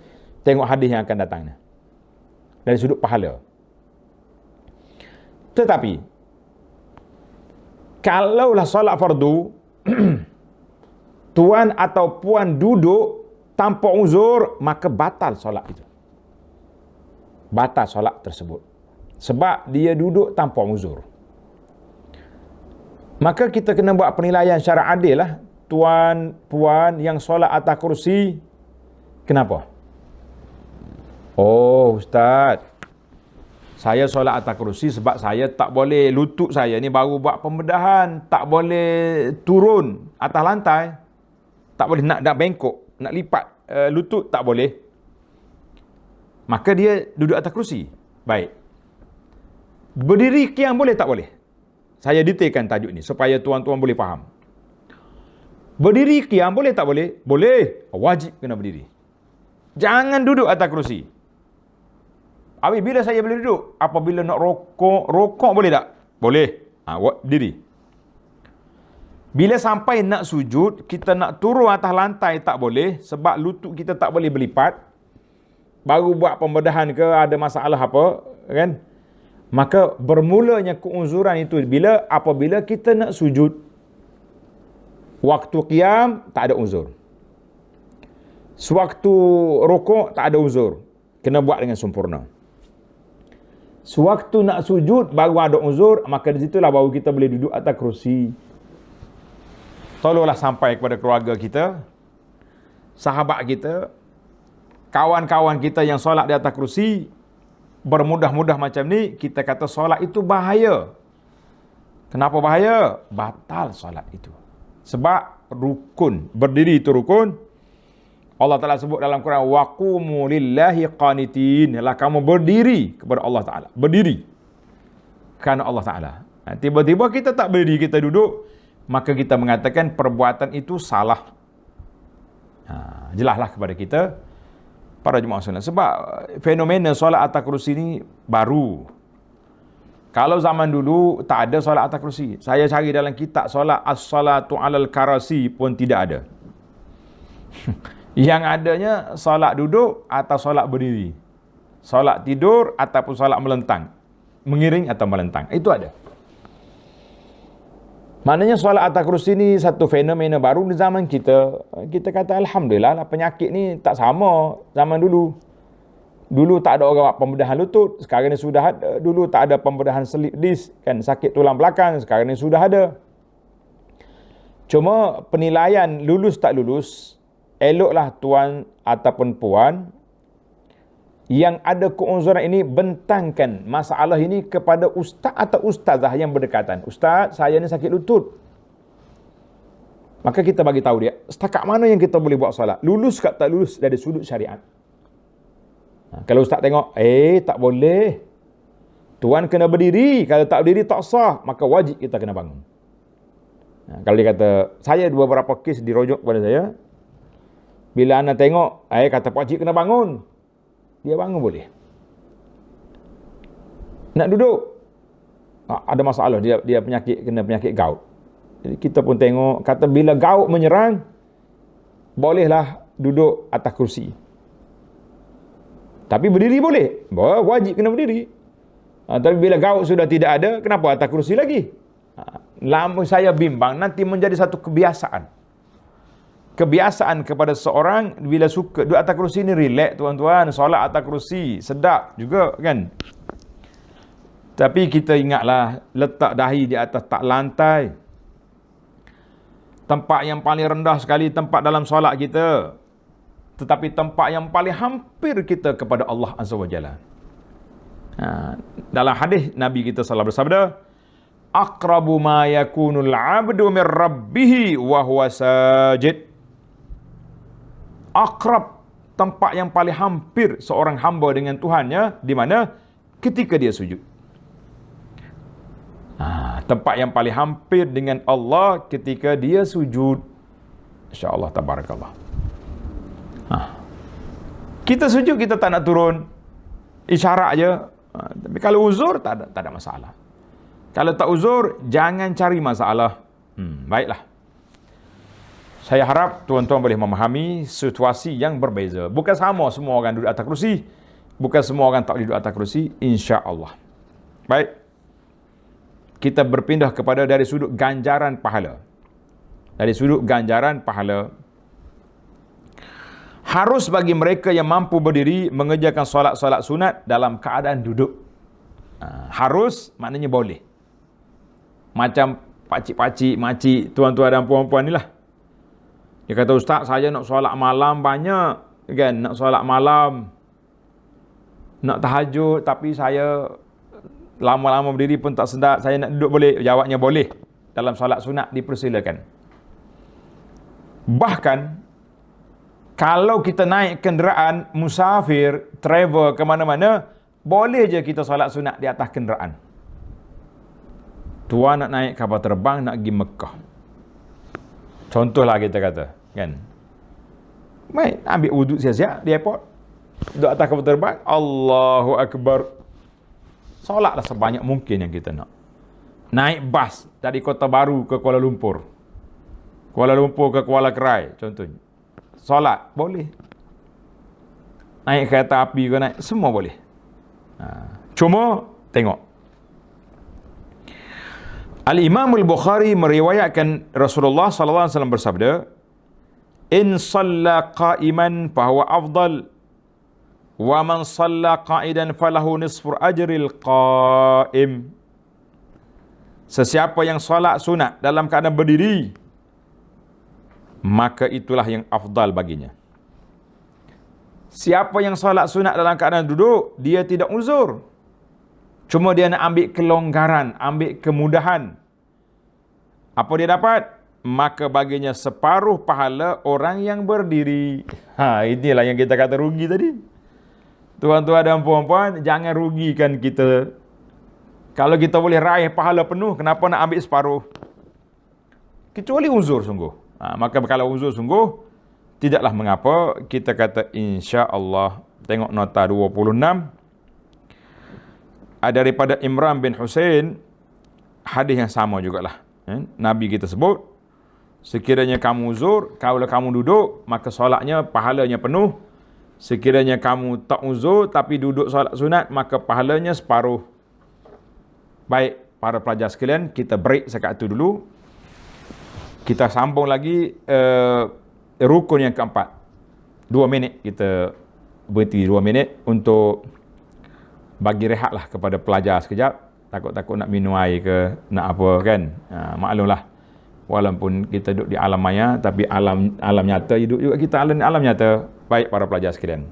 tengok hadis yang akan datang. Dari sudut pahala. Tetapi, kalaulah solat fardu, tuan atau puan duduk tanpa uzur, maka batal solat itu. Batal solat tersebut. Sebab dia duduk tanpa uzur. Maka kita kena buat penilaian secara adil lah. Tuan, puan yang solat atas kursi, kenapa? Ustaz, saya solat atas kursi sebab saya tak boleh, lutut saya ni baru buat pembedahan, tak boleh turun atas lantai, tak boleh nak bengkok, nak lipat lutut tak boleh. Maka dia duduk atas kursi. Baik. Berdiri qiyam boleh tak boleh? Saya detailkan tajuk ni supaya tuan-tuan boleh faham. Berdiri qiyam boleh tak boleh? Boleh. Wajib kena berdiri. Jangan duduk atas kerusi. Habis bila saya boleh duduk? Apabila nak rokok boleh tak? Boleh. Berdiri. Bila sampai nak sujud, kita nak turun atas lantai tak boleh sebab lutut kita tak boleh berlipat. Baru buat pembedahan ke ada masalah apa, kan? Maka bermulanya keuzuran itu apabila kita nak sujud. Waktu qiyam tak ada uzur. Sewaktu rokok tak ada uzur. Kena buat dengan sempurna. Sewaktu nak sujud baru ada uzur, maka di situlah baru kita boleh duduk atas kerusi. Tolonglah sampai kepada keluarga kita, sahabat kita, kawan-kawan kita yang solat di atas kerusi, bermudah-mudah macam ni, kita kata solat itu bahaya. Kenapa bahaya? Batal solat itu. Sebab rukun, berdiri itu rukun. Allah Ta'ala sebut dalam Quran, waqumu lillahi qanitin. Ialah kamu berdiri kepada Allah Ta'ala. Berdiri kerana Allah Ta'ala. Tiba-tiba kita tak berdiri, kita duduk, maka kita mengatakan perbuatan itu salah. Jelaslah kepada kita, para jemaah sekalian. Sebab fenomena solat atas kerusi ini baru. Kalau zaman dulu tak ada solat atas kerusi. Saya cari dalam kitab solat as-salatu alal karasi pun tidak ada. Yang adanya solat duduk atau solat berdiri. Solat tidur ataupun solat melentang. Mengiring atau melentang. Itu ada. Maknanya solat atas kerusi ni satu fenomena baru di zaman kita. Kita kata alhamdulillah lah, penyakit ni tak sama zaman dulu. Dulu tak ada orang buat pembedahan lutut, sekarang ni sudah ada. Dulu tak ada pembedahan slip disc, kan, sakit tulang belakang, sekarang ni sudah ada. Cuma penilaian lulus tak lulus, eloklah tuan ataupun puan yang ada keuzuran ini bentangkan masalah ini kepada ustaz atau ustazah yang berdekatan. Ustaz, saya ni sakit lutut. Maka kita bagi tahu dia, setakat mana yang kita boleh buat solat? Lulus ke tak lulus dari sudut syariat? Kalau ustaz tengok, tak boleh. Tuan kena berdiri. Kalau tak berdiri tak sah, maka wajib kita kena bangun. Kalau dia kata, saya beberapa kes dirujuk kepada saya. Bila anda tengok, kata pakcik kena bangun. Dia bangun boleh. Nak duduk, ada masalah, dia kena penyakit gout. Jadi kita pun tengok, kata bila gout menyerang, bolehlah duduk atas kerusi. Tapi berdiri boleh. Wajib kena berdiri. Tapi bila gout sudah tidak ada, kenapa atas kerusi lagi? Lama saya bimbang, nanti menjadi satu kebiasaan. Kebiasaan kepada seorang bila suka duduk atas kerusi ni relax tuan-tuan, solat atas kerusi sedap juga kan. Tapi kita ingatlah, letak dahi di atas tak lantai. Tempat yang paling rendah sekali tempat dalam solat kita, tetapi tempat yang paling hampir kita kepada Allah Azza wa Jalla. Dalam hadis Nabi kita sallallahu alaihi wasallam bersabda, aqrabu ma yakunul 'abdu min rabbih wa huwa sajid. Akrab, tempat yang paling hampir seorang hamba dengan Tuhannya, di mana? Ketika dia sujud. Tempat yang paling hampir dengan Allah ketika dia sujud. InsyaAllah, tabarakallah. Kita sujud, kita tak nak turun, isyarat je. Tapi kalau uzur, tak ada masalah. Kalau tak uzur, jangan cari masalah. Baiklah. Saya harap tuan-tuan boleh memahami situasi yang berbeza. Bukan sama semua orang duduk atas kerusi. Bukan semua orang tak duduk atas kerusi. InsyaAllah. Baik. Kita berpindah kepada dari sudut ganjaran pahala. Dari sudut ganjaran pahala. Harus bagi mereka yang mampu berdiri mengerjakan solat-solat sunat dalam keadaan duduk. Harus maknanya boleh. Macam pakcik-pakcik, makcik, tuan-tuan dan puan-puan ni lah. Dia kata, ustaz, saya nak solat malam banyak, kan? Nak solat malam, nak tahajud, tapi saya lama-lama berdiri pun tak sedap, saya nak duduk boleh? Jawabnya boleh. Dalam solat sunat dipersilakan. Bahkan, kalau kita naik kenderaan, musafir, travel ke mana-mana, boleh je kita solat sunat di atas kenderaan. Tuan nak naik kapal terbang, nak pergi Mekah. Contohlah kita kata, kan? Baik, ambil wuduk siap-siap di airport. Duduk atas kapal terbang, Allahu Akbar. Solatlah sebanyak mungkin yang kita nak. Naik bas dari Kota Baru ke Kuala Lumpur. Kuala Lumpur ke Kuala Kerai, contohnya. Solat, boleh. Naik kereta api ke naik, semua boleh. Cuma, tengok. Al-Imam Al-Bukhari meriwayatkan Rasulullah SAW bersabda, In salla qa'iman fahuwa afdal, wa man salla qa'idan falahu nisfu ajril qa'im. Sesiapa yang solat sunat dalam keadaan berdiri, maka itulah yang afdal baginya. Siapa yang solat sunat dalam keadaan duduk, dia tidak uzur. Cuma dia nak ambil kelonggaran, ambil kemudahan. Apa dia dapat? Maka baginya separuh pahala orang yang berdiri. Inilah yang kita kata rugi tadi. Tuan-tuan dan puan-puan, jangan rugikan kita. Kalau kita boleh raih pahala penuh, kenapa nak ambil separuh? Kecuali uzur sungguh. Maka kalau uzur sungguh, tidaklah mengapa kita kata insya-Allah. Tengok nota 26. Ada daripada Imran bin Husain, hadis yang sama jugalah. Nabi kita sebut, sekiranya kamu uzur, kalau kamu duduk, maka solatnya, pahalanya penuh. Sekiranya kamu tak uzur, tapi duduk solat sunat, maka pahalanya separuh. Baik, para pelajar sekalian, kita break sekat itu dulu. Kita sambung lagi rukun yang keempat. 2 minit, kita berhenti 2 minit untuk bagi rehatlah kepada pelajar sekejap. Takut-takut nak minum air ke, nak apa kan. Maklumlah, walaupun kita duduk di alam maya, tapi alam nyata hidup juga kita alam nyata. Baik para pelajar sekalian.